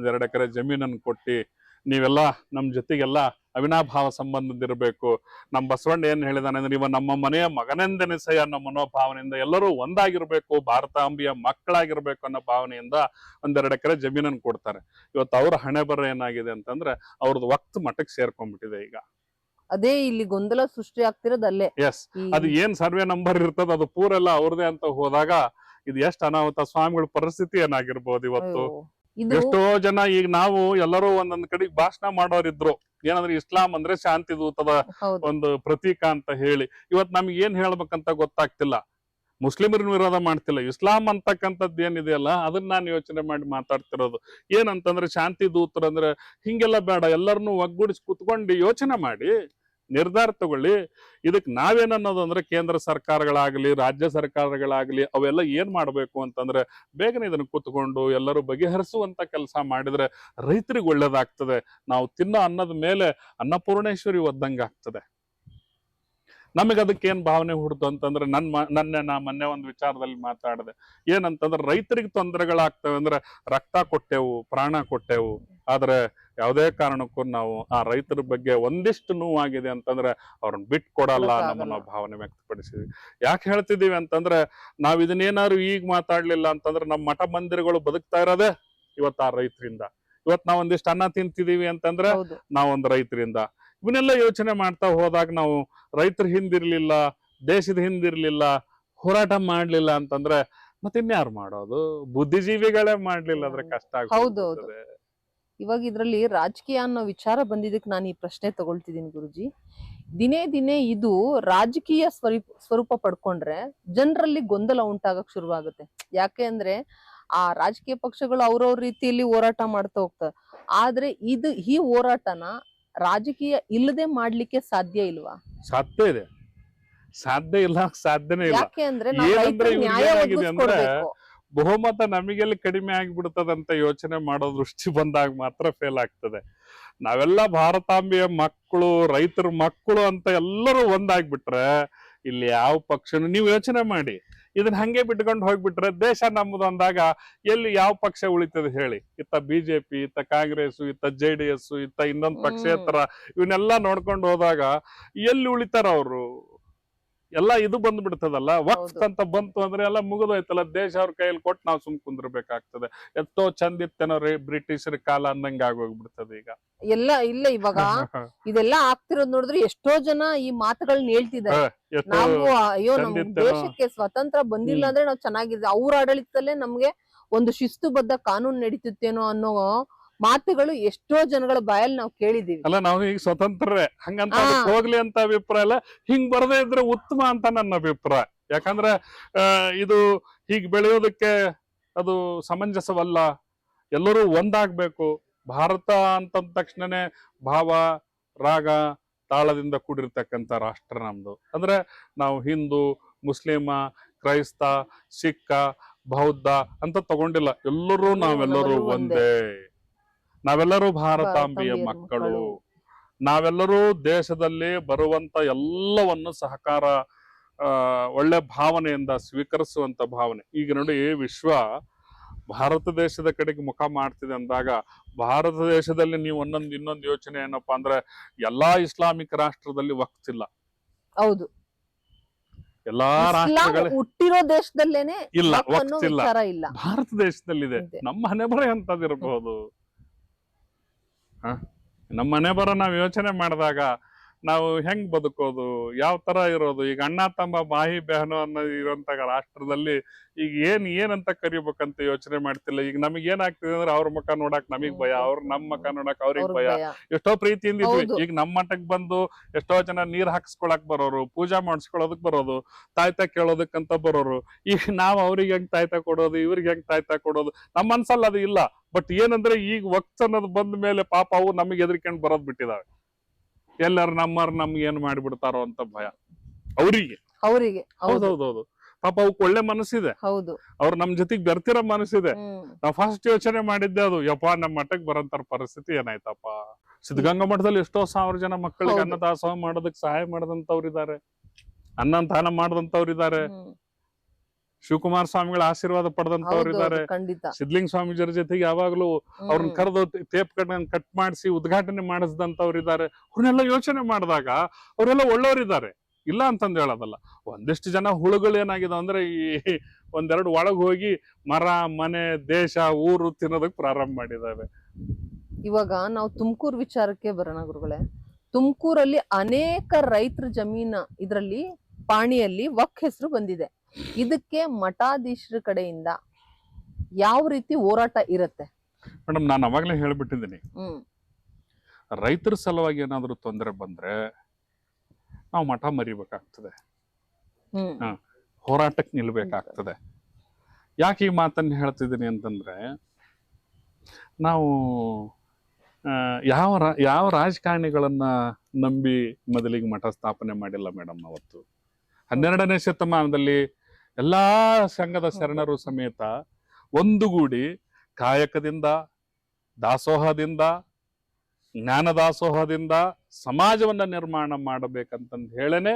2 ಎಕರೆ ಜಮೀನನ್ನು ಕೊಟ್ಟಿ ನೀವೆಲ್ಲ ನಮ್ ಜೊತೆಗೆಲ್ಲ ಅವಿನಾಭಾವ ಸಂಬಂಧದಿರ್ಬೇಕು. ನಮ್ ಬಸವಣ್ಣ ಏನ್ ಹೇಳಿದಾನೆ ಅಂದ್ರೆ ಇವ ನಮ್ಮ ಮನೆಯ ಮಗನೆಂದೆನಿಸೆಯ ಅನ್ನೋ ಮನೋಭಾವನೆಯಿಂದ ಎಲ್ಲರೂ ಒಂದಾಗಿರ್ಬೇಕು, ಭಾರತಾಂಬಿಯ ಮಕ್ಕಳಾಗಿರ್ಬೇಕು ಅನ್ನೋ ಭಾವನೆಯಿಂದ 2 ಎಕರೆ ಜಮೀನನ್ನು ಕೊಡ್ತಾರೆ. ಇವತ್ತು ಅವ್ರ ಹಣೆ ಬರ ಏನಾಗಿದೆ ಅಂತಂದ್ರೆ ಅವ್ರದ್ದು ವಕ್ಫ್ ಮಠಕ್ಕೆ ಸೇರ್ಕೊಂಡ್ಬಿಟ್ಟಿದೆ. ಈಗ ಅದೇ ಇಲ್ಲಿ ಗೊಂದಲ ಸೃಷ್ಟಿ ಆಗ್ತಿರೋದಲ್ಲೇ. ಎಸ್, ಅದು ಏನ್ ಸರ್ವೆ ನಂಬರ್ ಇರ್ತದ ಅದು ಪೂರೆಲ್ಲ ಅವ್ರದೇ ಅಂತ ಹೋದಾಗ ಇದು ಎಷ್ಟು ಅನಾಹುತ. ಸ್ವಾಮಿಗಳ ಪರಿಸ್ಥಿತಿ ಏನಾಗಿರ್ಬೋದು ಇವತ್ತು. ಎಷ್ಟೋ ಜನ ಈಗ ನಾವು ಎಲ್ಲರೂ ಒಂದೊಂದ್ ಕಡೆಗೆ ಭಾಷಣ ಮಾಡೋರಿದ್ರು, ಏನಂದ್ರೆ ಇಸ್ಲಾಂ ಅಂದ್ರೆ ಶಾಂತಿ ದೂತದ ಒಂದು ಪ್ರತೀಕ ಅಂತ ಹೇಳಿ. ಇವತ್ ನಮ್ಗೆ ಏನ್ ಹೇಳ್ಬೇಕಂತ ಗೊತ್ತಾಗ್ತಿಲ್ಲ. ಮುಸ್ಲಿಮರನ್ನ ವಿರೋಧ ಮಾಡ್ತಿಲ್ಲ, ಇಸ್ಲಾಂ ಅಂತಕ್ಕಂಥದ್ದು ಏನಿದೆಯಲ್ಲ ಅದನ್ನ ನಾನು ಯೋಚನೆ ಮಾಡಿ ಮಾತಾಡ್ತಿರೋದು. ಏನಂತಂದ್ರೆ ಶಾಂತಿ ದೂತರಂದ್ರೆ ಹಿಂಗೆಲ್ಲ ಬೇಡ, ಎಲ್ಲರನ್ನೂ ಒಗ್ಗೂಡಿಸಿ ಕುತ್ಕೊಂಡು ಯೋಚನೆ ಮಾಡಿ ನಿರ್ಧಾರ ತಗೊಳ್ಳಿ. ಇದಕ್ಕೆ ನಾವೇನನ್ನೋದು ಅಂದ್ರೆ ಕೇಂದ್ರ ಸರ್ಕಾರಗಳಾಗ್ಲಿ ರಾಜ್ಯ ಸರ್ಕಾರಗಳಾಗ್ಲಿ ಅವೆಲ್ಲ ಏನ್ ಮಾಡ್ಬೇಕು ಅಂತಂದ್ರೆ ಬೇಗನೆ ಇದನ್ನ ಕೂತ್ಕೊಂಡು ಎಲ್ಲರೂ ಬಗೆಹರಿಸುವಂತ ಕೆಲಸ ಮಾಡಿದ್ರೆ ರೈತರಿಗೆ ಒಳ್ಳೇದಾಗ್ತದೆ. ನಾವು ತಿನ್ನೋ ಅನ್ನದ ಮೇಲೆ ಅನ್ನಪೂರ್ಣೇಶ್ವರಿ ಒದ್ದಂಗ ಆಗ್ತದೆ. ನಮಗೆ ಅದಕ್ಕೆ ಏನ್ ಭಾವನೆ ಹುಡ್ದು ಅಂತಂದ್ರೆ ನಾ ಮೊನ್ನೆ ಒಂದು ವಿಚಾರದಲ್ಲಿ ಮಾತಾಡಿದೆ. ಏನಂತಂದ್ರೆ ರೈತರಿಗೆ ತೊಂದರೆಗಳಾಗ್ತವೆ ಅಂದ್ರೆ ರಕ್ತ ಕೊಟ್ಟೆವು, ಪ್ರಾಣ ಕೊಟ್ಟೆವು, ಆದ್ರೆ ಯಾವುದೇ ಕಾರಣಕ್ಕೂ ನಾವು ಆ ರೈತರ ಬಗ್ಗೆ ಒಂದಿಷ್ಟು ನೋವಾಗಿದೆ ಅಂತಂದ್ರೆ ಅವ್ರನ್ನ ಬಿಟ್ಟು ಕೊಡಲ್ಲ ಅನ್ನೋ ಭಾವನೆ ವ್ಯಕ್ತಪಡಿಸಿದ್ವಿ. ಯಾಕೆ ಹೇಳ್ತಿದೀವಿ ಅಂತಂದ್ರೆ ನಾವ್ ಇದನ್ನೇನಾದ್ರು ಈಗ ಮಾತಾಡ್ಲಿಲ್ಲ ಅಂತಂದ್ರೆ ನಮ್ಮ ಮಠ ಮಂದಿರಗಳು ಬದುಕ್ತಾ ಇರೋದೇ ಇವತ್ತು ಆ ರೈತರಿಂದ. ಇವತ್ ನಾವ್ ಒಂದಿಷ್ಟು ಅನ್ನ ತಿಂತಿದೀವಿ ಅಂತಂದ್ರೆ ನಾವೊಂದು ರೈತರಿಂದ. ಇವನ್ನೆಲ್ಲ ಯೋಚನೆ ಮಾಡ್ತಾ ಹೋದಾಗ ನಾವು ರೈತರ ಹಿಂದಿರ್ಲಿಲ್ಲ, ದೇಶದ ಹಿಂದಿರ್ಲಿಲ್ಲ, ಹೋರಾಟ ಮಾಡ್ಲಿಲ್ಲ ಅಂತಂದ್ರೆ ಮತ್ತಿನ್ಯಾರು ಮಾಡೋದು? ಬುದ್ಧಿಜೀವಿಗಳೇ ಮಾಡ್ಲಿಲ್ಲ ಅಂದ್ರೆ ಕಷ್ಟ ಆಗ್ತದೆ. ಇವಾಗ ಇದ್ರಲ್ಲಿ ರಾಜಕೀಯ ಅನ್ನೋ ವಿಚಾರ ಬಂದಿದ್ದಕ್ಕೆ ನಾನು ಈ ಪ್ರಶ್ನೆ ತಗೊಳ್ತಿದ್ದೀನಿ ಗುರುಜಿ. ದಿನೇ ದಿನೇ ಇದು ರಾಜಕೀಯ ಸ್ವರೂಪ ಪಡ್ಕೊಂಡ್ರೆ ಜನರಲ್ಲಿ ಗೊಂದಲ ಉಂಟಾಗಕ್ ಶುರುವಾಗುತ್ತೆ. ಯಾಕೆ ಅಂದ್ರೆ ಆ ರಾಜಕೀಯ ಪಕ್ಷಗಳು ಅವ್ರವ್ರ ರೀತಿಯಲ್ಲಿ ಹೋರಾಟ ಮಾಡ್ತಾ ಹೋಗ್ತಾರೆ. ಆದ್ರೆ ಈ ಹೋರಾಟನ ರಾಜಕೀಯ ಇಲ್ಲದೆ ಮಾಡ್ಲಿಕ್ಕೆ ಸಾಧ್ಯ ಇಲ್ವಾ? ಸಾಧ್ಯ ಇದೆ, ಸಾಧ್ಯ ಇಲ್ಲ, ಸಾಧ್ಯನೇ ಇಲ್ಲ. ಯಾಕೆ ಅಂದ್ರೆ ಬಹುಮತ ನಮಗೆಲ್ಲಿ ಕಡಿಮೆ ಆಗಿಬಿಡ್ತದಂತ ಯೋಚನೆ ಮಾಡೋ ದೃಷ್ಟಿ ಬಂದಾಗ ಮಾತ್ರ ಫೇಲ್ ಆಗ್ತದೆ. ನಾವೆಲ್ಲ ಭಾರತಾಂಬೆಯ ಮಕ್ಕಳು, ರೈತರ ಮಕ್ಕಳು ಅಂತ ಎಲ್ಲರೂ ಒಂದಾಗ್ಬಿಟ್ರೆ ಇಲ್ಲಿ ಯಾವ ಪಕ್ಷನು, ನೀವು ಯೋಚನೆ ಮಾಡಿ, ಇದನ್ನ ಹಂಗೆ ಬಿಟ್ಕೊಂಡು ಹೋಗ್ಬಿಟ್ರೆ ದೇಶ ನಮ್ಮದು ಅಂದಾಗ ಎಲ್ಲಿ ಯಾವ ಪಕ್ಷ ಉಳಿತದೆ ಹೇಳಿ? ಇತ್ತ ಬಿಜೆಪಿ, ಇತ್ತ ಕಾಂಗ್ರೆಸ್, ಇತ್ತ JDS, ಇತ್ತ ಇನ್ನೊಂದು ಪಕ್ಷೇತರ, ಇವನ್ನೆಲ್ಲ ನೋಡ್ಕೊಂಡು ಹೋದಾಗ ಎಲ್ಲಿ ಉಳಿತಾರ ಅವರು? ಎಲ್ಲ ಇದು ಬಂದ್ಬಿಡ್ತದಲ್ಲ. ವಕ್ಫ್ ಅಂತ ಬಂತು ಅಂದ್ರೆ ಎಲ್ಲ ಮುಗಿದೋಯ್ತಲ್ಲ. ದೇಶ ಅವ್ರ ಕೈಯಲ್ಲಿ ಕೊಟ್ಟು ನಾವು ಸುಮ್ ಕುಂದ್ರಬೇಕಾಗ್ತದೆ. ಎಷ್ಟೋ ಚಂದ ಇತ್ತೇನೋ ಬ್ರಿಟಿಷರ ಕಾಲ ಅನ್ನಂಗ ಆಗೋಗ್ಬಿಡ್ತದೆ ಈಗ ಎಲ್ಲ. ಇಲ್ಲ ಇವಾಗ ಇದೆಲ್ಲ ಆಗ್ತಿರೋದ್ ನೋಡಿದ್ರೆ ಎಷ್ಟೋ ಜನ ಈ ಮಾತುಗಳನ್ನ ಹೇಳ್ತಿದ್ದಾರೆ. ನಾವು ಅಯ್ಯೋ ನಮ್ ದೇಶಕ್ಕೆ ಸ್ವತಂತ್ರ ಬಂದಿಲ್ಲ ಅಂದ್ರೆ ನಾವ್ ಚೆನ್ನಾಗಿದೆ, ಅವ್ರ ಆಡಳಿತದಲ್ಲೇ ನಮ್ಗೆ ಒಂದು ಶಿಸ್ತುಬದ್ಧ ಕಾನೂನು ನಡೀತೇನೋ ಅನ್ನೋ ಮಾತುಗಳು ಎಷ್ಟೋ ಜನಗಳ ಬಾಯಲ್ಲಿ ನಾವು ಕೇಳಿದೀವಿ. ಅಲ್ಲ, ನಾವು ಈಗ ಸ್ವತಂತ್ರರೇ, ಹಂಗಂತ ಅದಕ್ಕೆ ಹೋಗ್ಲಿ ಅಂತ ಅಭಿಪ್ರಾಯ ಅಲ್ಲ, ಹಿಂಗ್ ಬರದೇ ಇದ್ರೆ ಉತ್ತಮ ಅಂತ ನನ್ನ ಅಭಿಪ್ರಾಯ. ಯಾಕಂದ್ರೆ ಇದು ಹೀಗ್ ಬೆಳೆಯೋದಕ್ಕೆ ಅದು ಸಮಂಜಸವಲ್ಲ. ಎಲ್ಲರೂ ಒಂದಾಗ್ಬೇಕು. ಭಾರತ ಅಂತಂದ ತಕ್ಷಣನೇ ಭಾವ, ರಾಗ, ತಾಳದಿಂದ ಕೂಡಿರ್ತಕ್ಕಂಥ ರಾಷ್ಟ್ರ ನಮ್ದು. ಅಂದ್ರೆ ನಾವು ಹಿಂದೂ, ಮುಸ್ಲಿಮ, ಕ್ರೈಸ್ತ, ಸಿಖ್, ಬೌದ್ಧ ಅಂತ ತಗೊಂಡಿಲ್ಲ. ಎಲ್ಲರೂ ನಾವೆಲ್ಲರೂ ಒಂದೇ. ನಾವೆಲ್ಲರೂ ಭಾರತಾಂಬೆಯ ಮಕ್ಕಳು. ನಾವೆಲ್ಲರೂ ದೇಶದಲ್ಲಿ ಬರುವಂತ ಎಲ್ಲವನ್ನು ಸಹಕಾರ ಒಳ್ಳೆ ಭಾವನೆಯಿಂದ ಸ್ವೀಕರಿಸುವಂತ ಭಾವನೆ. ಈಗ ನೋಡಿ, ವಿಶ್ವ ಭಾರತ ದೇಶದ ಕಡೆಗೆ ಮುಖ ಮಾಡ್ತಿದೆ ಅಂದಾಗ, ಭಾರತ ದೇಶದಲ್ಲಿ ನೀವು ಇನ್ನೊಂದು ಯೋಚನೆ ಏನಪ್ಪಾ ಅಂದ್ರೆ, ಎಲ್ಲಾ ಇಸ್ಲಾಮಿಕ್ ರಾಷ್ಟ್ರದಲ್ಲಿ ವಕ್ಫ್ ಇಲ್ಲ. ಹೌದು, ಎಲ್ಲಾ ರಾಷ್ಟ್ರಗಳ ಹುಟ್ಟಿರೋ ದೇಶದಲ್ಲೇನೆ ಇಲ್ಲ, ವಕ್ಫ್ ಇಲ್ಲ. ಭಾರತ ದೇಶದಲ್ಲಿದೆ. ನಮ್ಮ ಹಣೆ ಬರ ಎಂತದಿರಬಹುದು. ನಮ್ಮ ಮನೆ ಬರೋ ನಾವ್ ಯೋಚನೆ ಮಾಡಿದಾಗ ನಾವು ಹೆಂಗ್ ಬದುಕೋದು, ಯಾವ ತರ ಇರೋದು. ಈಗ ಅಣ್ಣ ತಮ್ಮ ಮಾಹಿ ಬೆಹನು ಅನ್ನೋ ಇರುವಂತ ರಾಷ್ಟ್ರದಲ್ಲಿ ಈಗ ಏನಂತ ಕರಿಬೇಕಂತ ಯೋಚನೆ ಮಾಡ್ತಿಲ್ಲ. ಈಗ ನಮಗ್ ಏನಾಗ್ತಿದೆ ಅಂದ್ರೆ, ಅವ್ರ ಮುಖ ನೋಡಕ್ ನಮಗ್ ಭಯ, ಅವ್ರ ನಮ್ ಮುಖ ನೋಡಕ್ ಅವ್ರಿಗೆ ಭಯ. ಎಷ್ಟೋ ಪ್ರೀತಿಯಿಂದ ಇದ್ವಿ, ಈಗ ನಮ್ಮ ಮಠಕ್ ಬಂದು ಎಷ್ಟೋ ಜನ ನೀರ್ ಹಾಕ್ಸ್ಕೊಳಕ್ ಬರೋರು, ಪೂಜಾ ಮಾಡಿಸ್ಕೊಳ್ಳೋದಕ್ ಬರೋದು, ತಾಯ್ತ ಕೇಳೋದಕ್ಕಂತ ಬರೋರು. ಈಗ ನಾವ್ ಅವ್ರಿಗೆ ಹೆಂಗ್ ತಾಯ್ತ ಕೊಡೋದು, ಇವ್ರಿಗೆ ಹೆಂಗ್ ತಾಯ್ತ ಕೊಡೋದು, ನಮ್ಮ ಮನ್ಸಲ್ಲ ಅದು ಇಲ್ಲ. ಬಟ್ ಏನಂದ್ರೆ, ಈಗ ವಕ್ಫ್ ಅನ್ನೋದು ಬಂದ ಮೇಲೆ ಪಾಪ ಅವು ನಮಗೆ ಎದ್ರಿಕೊಂಡು ಬರೋದ್ ಬಿಟ್ಟಿದಾವೆ. ಎಲ್ಲಾರು ನಮ್ಗೆ ಏನ್ ಮಾಡಿಬಿಡ್ತಾರೋ ಅಂತ ಭಯ ಅವ್ರಿಗೆ. ಹೌದೌದೌದು, ಪಾಪ ಅವಕ್ಕೆ ಒಳ್ಳೆ ಮನಸ್ಸಿದೆ. ಹೌದು, ಅವ್ರು ನಮ್ ಜೊತೆಗ್ ಬೆರ್ತಿರೋ ಮನಸ್ಸಿದೆ. ನಾವ್ ಫಸ್ಟ್ ಯೋಚನೆ ಮಾಡಿದ್ದೆ ಅದು, ಯಪ್ಪಾ ನಮ್ ಮಠಕ್ ಬರಂತಾರ ಪರಿಸ್ಥಿತಿ ಏನಾಯ್ತಪ್ಪ. ಸಿದ್ಧಗಂಗಾ ಮಠದಲ್ಲಿ ಎಷ್ಟೋ 1000 ಜನ ಮಕ್ಕಳಿಗೆ ಅನ್ನದಾಸೋಹ ಮಾಡೋದಕ್ಕೆ ಸಹಾಯ ಮಾಡಿದಂತವ್ರು ಇದಾರೆ, ಅನ್ನದಾನ ಮಾಡಿದಂತವ್ರು ಇದಾರೆ, ಶಿವಕುಮಾರ ಸ್ವಾಮಿಗಳ ಆಶೀರ್ವಾದ ಪಡೆದಂತವ್ರು ಇದಾರೆ. ಸಿದ್ಧಲಿಂಗ ಸ್ವಾಮೀಜರ ಜೊತೆಗೆ ಯಾವಾಗ್ಲೂ ಅವ್ರನ್ನ ಕರೆದು ಟೇಪ್ ಕಟ್ ಮಾಡಿಸಿ ಉದ್ಘಾಟನೆ ಮಾಡಿಸಿದಂತವ್ರು ಇದಾರೆ. ಅವ್ರನ್ನೆಲ್ಲ ಯೋಚನೆ ಮಾಡಿದಾಗ ಅವರೆಲ್ಲ ಒಳ್ಳೋರಿದ್ದಾರೆ, ಇಲ್ಲ ಅಂತಂದು ಹೇಳೋದಲ್ಲ. ಒಂದಿಷ್ಟು ಜನ ಹುಳುಗಳು ಏನಾಗಿದೆ ಅಂದ್ರೆ, ಈ ಒಂದೆರಡು ಒಳಗ್ ಹೋಗಿ ಮರ, ಮನೆ, ದೇಶ, ಊರು ತಿನ್ನೋದಕ್ ಪ್ರಾರಂಭ ಮಾಡಿದಾವೆ. ಇವಾಗ ನಾವು ತುಮಕೂರು ವಿಚಾರಕ್ಕೆ ಬರೋಣ ಗುರುಗಳೇ. ತುಮಕೂರಲ್ಲಿ ಅನೇಕ ರೈತರ ಜಮೀನ ಇದ್ರಲ್ಲಿ ಪಾಣಿಯಲ್ಲಿ ವಕ್ಫ್ ಹೆಸರು ಬಂದಿದೆ. ಇದಕ್ಕೆ ಮಠಾಧೀಶರ ಕಡೆಯಿಂದ ಯಾವ ರೀತಿ ಹೋರಾಟ ಇರುತ್ತೆ? ಮೇಡಮ್, ನಾನು ಅವಾಗ್ಲೇ ಹೇಳ್ಬಿಟ್ಟಿದ್ದೀನಿ, ರೈತರ ಸಲುವಾಗಿ ಏನಾದ್ರು ತೊಂದರೆ ಬಂದ್ರೆ ನಾವು ಮಠ ಮರಿಬೇಕಾಗ್ತದೆ, ಹೋರಾಟಕ್ಕೆ ನಿಲ್ಬೇಕಾಗ್ತದೆ. ಯಾಕೆ ಈ ಮಾತನ್ನ ಹೇಳ್ತಿದ್ದೀನಿ ಅಂತಂದ್ರೆ, ನಾವು ಯಾವ ರಾಜಕಾರಣಿಗಳನ್ನ ನಂಬಿ ಮೊದಲಿಗೆ ಮಠ ಸ್ಥಾಪನೆ ಮಾಡಿಲ್ಲ ಮೇಡಮ್. ಅವತ್ತು 12ನೇ ಶತಮಾನದಲ್ಲಿ ಎಲ್ಲಾ ಸಂಘದ ಶರಣರು ಸಮೇತ ಒಂದುಗೂಡಿ ಕಾಯಕದಿಂದ, ದಾಸೋಹದಿಂದ, ಜ್ಞಾನದಾಸೋಹದಿಂದ ಸಮಾಜವನ್ನ ನಿರ್ಮಾಣ ಮಾಡಬೇಕಂತಂದು ಹೇಳೇನೆ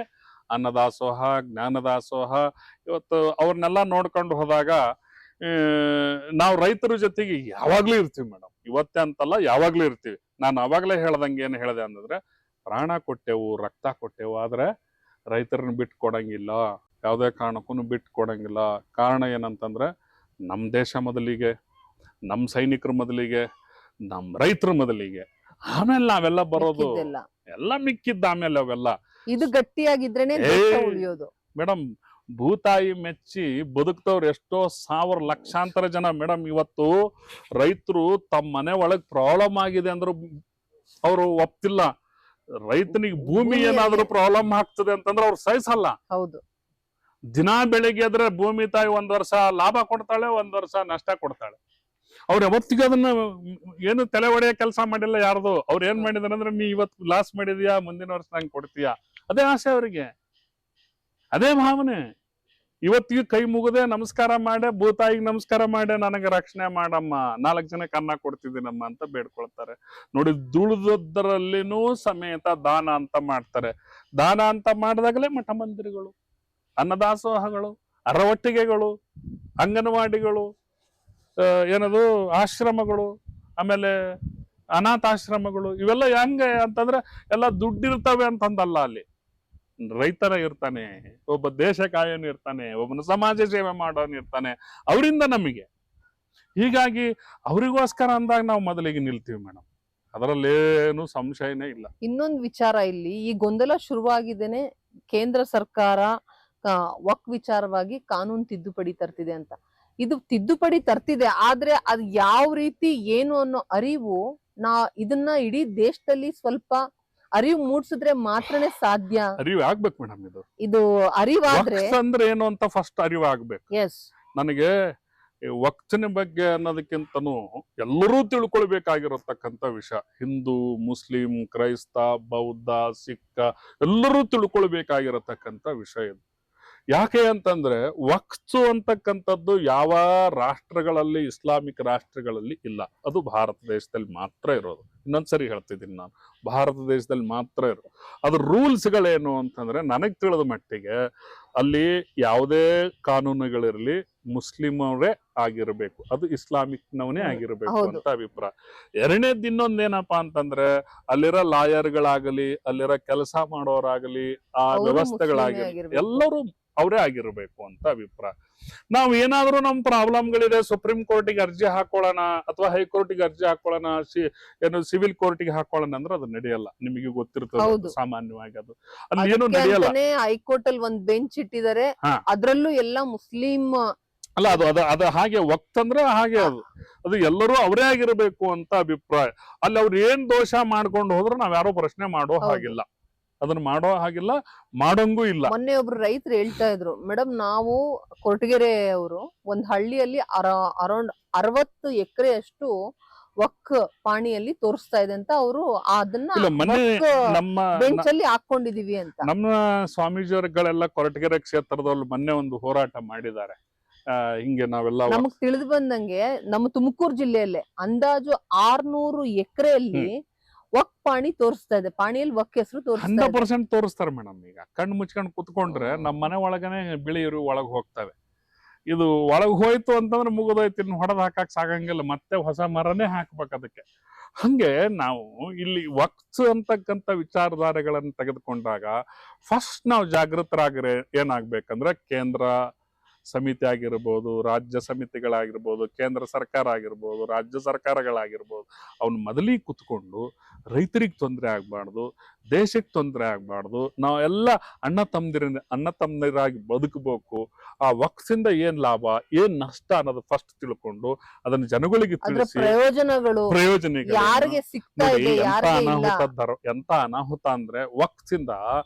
ಅನ್ನದಾಸೋಹ, ಜ್ಞಾನದಾಸೋಹ. ಇವತ್ತು ಅವ್ರನ್ನೆಲ್ಲ ನೋಡ್ಕೊಂಡು ಹೋದಾಗ ನಾವು ರೈತರ ಜೊತೆಗೆ ಯಾವಾಗ್ಲೂ ಇರ್ತೀವಿ ಮೇಡಮ್. ಇವತ್ತೇ ಅಂತಲ್ಲ, ಯಾವಾಗ್ಲೂ ಇರ್ತೀವಿ. ನಾನು ಅವಾಗ್ಲೇ ಹೇಳ್ದಂಗೆ ಏನು ಹೇಳಿದೆ ಅಂತಂದ್ರೆ, ಪ್ರಾಣ ಕೊಟ್ಟೆವು, ರಕ್ತ ಕೊಟ್ಟೆವು, ಆದ್ರೆ ರೈತರನ್ನ ಬಿಟ್ಟು ಕೊಡಂಗಿಲ್ಲ, ಯಾವುದೇ ಕಾರಣಕ್ಕೂ ಬಿಟ್ಟು ಕೊಡಂಗಿಲ್ಲ. ಕಾರಣ ಏನಂತಂದ್ರೆ, ನಮ್ಮ ದೇಶ ಮೊದಲಿಗೆ, ನಮ್ಮ ಸೈನಿಕರ ಮೊದಲಿಗೆ, ನಮ್ಮ ರೈತರ ಮೊದಲಿಗೆ, ಆಮೇಲೆ ನಾವೆಲ್ಲ ಬರೋದು. ಎಲ್ಲ ಮಿಕ್ಕಿದ್ದ ಆಮೇಲೆ ಅವೆಲ್ಲ. ಇದು ಗಟ್ಟಿಯಾಗಿದ್ರೇನೆ ಉಳಿಯೋದು ಮೇಡಮ್. ಭೂತಾಯಿ ಮೆಚ್ಚಿ ಬದುಕ್ತವ್ರು ಎಷ್ಟೋ 1000 ಲಕ್ಷಾಂತರ ಜನ ಮೇಡಮ್. ಇವತ್ತು ರೈತರು ತಮ್ಮ ಮನೆ ಒಳಗ್ ಪ್ರಾಬ್ಲಮ್ ಆಗಿದೆ ಅಂದ್ರು ಅವರು ಒಪ್ತಿಲ್ಲ. ರೈತನಿಗೆ ಭೂಮಿ ಏನಾದ್ರು ಪ್ರಾಬ್ಲಮ್ ಆಗ್ತದೆ ಅಂತಂದ್ರೆ ಅವ್ರು ಸಹಿಸಲ್ಲ. ಹೌದು, ದಿನ ಬೆಳಿಗ್ಗೆ ಆದ್ರೆ ಭೂಮಿ ತಾಯಿ 1 ವರ್ಷ ಲಾಭ ಕೊಡ್ತಾಳೆ, 1 ವರ್ಷ ನಷ್ಟ ಕೊಡ್ತಾಳೆ. ಅವ್ರು ಯಾವತ್ತಿಗೂ ಅದನ್ನ ಏನು ತಲೆ ಒಡೆಯ ಕೆಲಸ ಮಾಡಿಲ್ಲ ಯಾರ್ದು. ಅವ್ರು ಏನ್ ಮಾಡಿದಾರೆ ಅಂದ್ರೆ, ನೀ ಇವತ್ತು ಲಾಸ್ ಮಾಡಿದ್ಯಾ, ಮುಂದಿನ ವರ್ಷ ನಂಗೆ ಕೊಡ್ತೀಯಾ, ಅದೇ ಆಸೆ ಅವರಿಗೆ, ಅದೇ ಭಾವನೆ. ಇವತ್ತಿಗೂ ಕೈ ಮುಗದೆ ನಮಸ್ಕಾರ ಮಾಡೆ, ಭೂತಾಯಿಗೆ ನಮಸ್ಕಾರ ಮಾಡೆ, ನನಗೆ ರಕ್ಷಣೆ ಮಾಡಮ್ಮ, 4 ಜನಕ್ಕೆ ಅನ್ನ ಕೊಡ್ತಿದ್ದೀನಮ್ಮ ಅಂತ ಬೇಡ್ಕೊಳ್ತಾರೆ. ನೋಡಿ, ದುಳಿದದ್ದರಲ್ಲಿನೂ ಸಮೇತ ದಾನ ಅಂತ ಮಾಡ್ತಾರೆ. ದಾನ ಅಂತ ಮಾಡಿದಾಗಲೇ ಮಠ ಮಂದಿರಗಳು, ಅನ್ನದಾಸೋಹಗಳು, ಅರವಟ್ಟಿಗೆಗಳು, ಅಂಗನವಾಡಿಗಳು, ಏನದು ಆಶ್ರಮಗಳು, ಆಮೇಲೆ ಅನಾಥಾಶ್ರಮಗಳು, ಇವೆಲ್ಲ ಹೆಂಗೆ ಅಂತಂದ್ರೆ ಎಲ್ಲ ದುಡ್ಡಿರ್ತವೆ ಅಂತಂದಲ್ಲ. ಅಲ್ಲಿ ರೈತರ ಇರ್ತಾನೆ, ಒಬ್ಬ ದೇಶ ಕಾಯೋನು ಇರ್ತಾನೆ, ಒಬ್ಬನ ಸಮಾಜ ಸೇವೆ ಮಾಡೋನು ಇರ್ತಾನೆ, ಅವರಿಂದ ನಮಗೆ. ಹೀಗಾಗಿ ಅವರಿಗೋಸ್ಕರ ಅಂದಾಗ ನಾವು ಮೊದಲಿಗೆ ನಿಲ್ತೀವಿ ಮೇಡಮ್, ಅದರಲ್ಲೇನು ಸಂಶಯನೇ ಇಲ್ಲ. ಇನ್ನೊಂದು ವಿಚಾರ, ಇಲ್ಲಿ ಈ ಗೊಂದಲ ಶುರುವಾಗಿದ್ದೇನೆ ಕೇಂದ್ರ ಸರ್ಕಾರ ವಕ್ಫ್ ವಿಚಾರವಾಗಿ ಕಾನೂನು ತಿದ್ದುಪಡಿ ತರ್ತಿದೆ ಅಂತ. ಇದು ತಿದ್ದುಪಡಿ ತರ್ತಿದೆ, ಆದ್ರೆ ಅದ್ ಯಾವ ರೀತಿ ಏನು ಅನ್ನೋ ಅರಿವು ಇದನ್ನ ಇಡೀ ದೇಶದಲ್ಲಿ ಸ್ವಲ್ಪ ಅರಿವು ಮೂಡ್ಸಿದ್ರೆ ಮಾತ್ರನೇ ಸಾಧ್ಯ. ಅರಿವು ಆಗ್ಬೇಕು ಮೇಡಮ್. ಇದು ಅರಿವಾದ್ರೆ ವಕ್ಫ್ ಅಂದ್ರೆ ಏನು ಅಂತ ಫಸ್ಟ್ ಅರಿವು ಆಗ್ಬೇಕು. ಎಸ್, ನನಗೆ ವಕ್ಫಿನ ಬಗ್ಗೆ ಅನ್ನೋದಕ್ಕಿಂತನೂ ಎಲ್ಲರೂ ತಿಳ್ಕೊಳ್ಬೇಕಾಗಿರತಕ್ಕಂಥ ವಿಷಯ. ಹಿಂದೂ, ಮುಸ್ಲಿಂ, ಕ್ರೈಸ್ತ, ಬೌದ್ಧ, ಸಿಖ್ ಎಲ್ಲರೂ ತಿಳ್ಕೊಳ್ಬೇಕಾಗಿರತಕ್ಕಂಥ ವಿಷಯ ಇದು. ಯಾಕೆ ಅಂತಂದ್ರೆ ವಕ್ಫ್ ಅಂತಕ್ಕಂಥದ್ದು ಯಾವ ರಾಷ್ಟ್ರಗಳಲ್ಲಿ, ಇಸ್ಲಾಮಿಕ್ ರಾಷ್ಟ್ರಗಳಲ್ಲಿ ಇಲ್ಲ. ಅದು ಭಾರತ ದೇಶದಲ್ಲಿ ಮಾತ್ರ ಇರೋದು. ಇನ್ನೊಂದ್ಸರಿ ಹೇಳ್ತಿದ್ದೀನಿ ನಾನು, ಭಾರತ ದೇಶದಲ್ಲಿ ಮಾತ್ರ ಇರೋದು. ಅದ್ರ ರೂಲ್ಸ್ಗಳೇನು ಅಂತಂದ್ರೆ ನನಗೆ ತಿಳಿದ ಮಟ್ಟಿಗೆ ಅಲ್ಲಿ ಯಾವುದೇ ಕಾನೂನುಗಳಿರಲಿ ಮುಸ್ಲಿಮರೇ ಆಗಿರ್ಬೇಕು, ಅದು ಇಸ್ಲಾಮಿಕ್ನವನೇ ಆಗಿರ್ಬೇಕು ಅಂತ ಅಭಿಪ್ರಾಯ. ಎರಡನೇದು ಇನ್ನೊಂದೇನಪ್ಪಾ ಅಂತಂದ್ರೆ ಅಲ್ಲಿರೋ ಲಾಯರ್ಗಳಾಗಲಿ, ಅಲ್ಲಿರೋ ಕೆಲಸ ಮಾಡೋರಾಗಲಿ, ಆ ವ್ಯವಸ್ಥೆಗಳಾಗಲಿ ಎಲ್ಲರೂ ಅವರೇ ಆಗಿರ್ಬೇಕು ಅಂತ ಅಭಿಪ್ರಾಯ. ನಾವು ಏನಾದ್ರೂ ನಮ್ ಪ್ರಾಬ್ಲಮ್ಗಳಿದೆ ಸುಪ್ರೀಂ ಕೋರ್ಟಿಗೆ ಅರ್ಜಿ ಹಾಕೊಳ್ಳೋಣ ಅಥವಾ ಹೈಕೋರ್ಟಿಗೆ ಅರ್ಜಿ ಹಾಕೊಳ್ಳೋಣ, ಏನು ಸಿವಿಲ್ ಕೋರ್ಟಿಗೆ ಹಾಕೊಳ್ಳೋಣ ಅಂದ್ರೆ ಅದು ನಡೆಯಲ್ಲ. ನಿಮಗೆ ಗೊತ್ತಿರ್ತದೆ ಸಾಮಾನ್ಯವಾಗಿ ಅದು ಅಲ್ಲಿ ಏನು ನಡೆಯಲ್ಲ. ಹೈಕೋರ್ಟ್ ಅಲ್ಲಿ ಒಂದ್ ಬೆಂಚ್ ಇಟ್ಟಿದ್ದಾರೆ, ಅದ್ರಲ್ಲೂ ಎಲ್ಲ ಮುಸ್ಲಿಂ ಅಲ್ಲ. ಅದು ಹಾಗೆ ವಕ್ಫ್ ಅಂದ್ರೆ ಹಾಗೆ ಅದು ಎಲ್ಲರೂ ಅವರೇ ಆಗಿರ್ಬೇಕು ಅಂತ ಅಭಿಪ್ರಾಯ. ಅಲ್ಲಿ ಅವ್ರು ಏನ್ ದೋಷ ಮಾಡ್ಕೊಂಡು ಹೋದ್ರು ನಾವ್ ಯಾರೋ ಪ್ರಶ್ನೆ ಮಾಡೋ ಹಾಗಿಲ್ಲ, ಅದನ್ನ ಮಾಡೋ ಹಾಗಿಲ್ಲ, ಮಾಡೋಂಗೂ ಇಲ್ಲ. ಮೊನ್ನೆ ಒಬ್ರು ರೈತರು ಹೇಳ್ತಾ ಇದ್ರು, ಮೇಡಮ್ ನಾವು ಕೊರಟಗೆರೆ ಅವರು ಒಂದ್ ಹಳ್ಳಿಯಲ್ಲಿ ಅರೌಂಡ್ 60 ಎಕರೆ ಅಷ್ಟು ವಕ್ ಪಾಣಿಯಲ್ಲಿ ತೋರಿಸ್ತಾ ಇದೆ ಅಂತ ಅವರು ಅದನ್ನ ಬೆಂಚ್ ಅಲ್ಲಿ ಹಾಕೊಂಡಿದೀವಿ ಅಂತ. ನಮ್ಮ ಸ್ವಾಮೀಜಿಯವರುಗಳೆಲ್ಲ ಕೊರಟಗೆರೆ ಕ್ಷೇತ್ರದಲ್ಲಿ ಮೊನ್ನೆ ಒಂದು ಹೋರಾಟ ಮಾಡಿದ್ದಾರೆ. ಹಿಂಗೆ ನಾವೆಲ್ಲ ನಮಗ್ ತಿಳಿದು ಬಂದಂಗೆ ನಮ್ಮ ತುಮಕೂರು ಜಿಲ್ಲೆಯಲ್ಲೇ ಅಂದಾಜು 600 ಎಕರೆಯಲ್ಲಿ ವಕ್ ಪಾಣಿ ತೋರಿಸ್ತಾ ಇದೆ. ಪಾಣಿಯಲ್ಲಿ ವಕ್ ಹೆಸರು 100% ತೋರಿಸ್ತಾರೆ ಮೇಡಮ್. ಈಗ ಕಣ್ಣು ಮುಚ್ಕೊಂಡು ಕುತ್ಕೊಂಡ್ರೆ ನಮ್ಮ ಮನೆ ಒಳಗನೆ ಬಿಳಿಯರು ಒಳಗ್ ಹೋಗ್ತವೆ. ಇದು ಒಳಗ್ ಹೋಯ್ತು ಅಂತಂದ್ರೆ ಮುಗಿದೋಯ್ತು, ಇನ್ನು ಹೊಡೆದ್ ಹಾಕಕ್ ಸಾಗಂಗಿಲ್ಲ, ಮತ್ತೆ ಹೊಸ ಮರನೇ ಹಾಕ್ಬೇಕು ಅದಕ್ಕೆ. ಹಂಗೆ ನಾವು ಇಲ್ಲಿ ವಕ್ಫ್ ಅಂತಕ್ಕಂಥ ವಿಚಾರಧಾರೆಗಳನ್ನ ತೆಗೆದುಕೊಂಡಾಗ ಫಸ್ಟ್ ನಾವು ಜಾಗೃತರಾಗ್ರೆ ಏನಾಗ್ಬೇಕಂದ್ರೆ ಕೇಂದ್ರ ಸಮಿತಿ ಆಗಿರ್ಬೋದು, ರಾಜ್ಯ ಸಮಿತಿಗಳಾಗಿರ್ಬೋದು, ಕೇಂದ್ರ ಸರ್ಕಾರ ಆಗಿರ್ಬೋದು, ರಾಜ್ಯ ಸರ್ಕಾರಗಳಾಗಿರ್ಬೋದು, ಅವ್ನ ಮೊದಲಿಗೆ ಕುತ್ಕೊಂಡು ರೈತರಿಗೆ ತೊಂದರೆ ಆಗ್ಬಾರ್ದು, ದೇಶಕ್ಕೆ ತೊಂದರೆ ಆಗ್ಬಾರ್ದು, ನಾವೆಲ್ಲ ಅಣ್ಣ ತಮ್ಮದಿರಾಗಿ ಬದುಕಬೇಕು. ಆ ವಕ್ಫಿಂದ ಏನ್ ಲಾಭ ಏನ್ ನಷ್ಟ ಅನ್ನೋದು ಫಸ್ಟ್ ತಿಳ್ಕೊಂಡು ಅದನ್ನ ಜನಗಳಿಗೆ ತಿಳಿಸಿ ಎಂತ ಅನಾಹುತ ಅಂದ್ರೆ ವಕ್ಫಿಂದ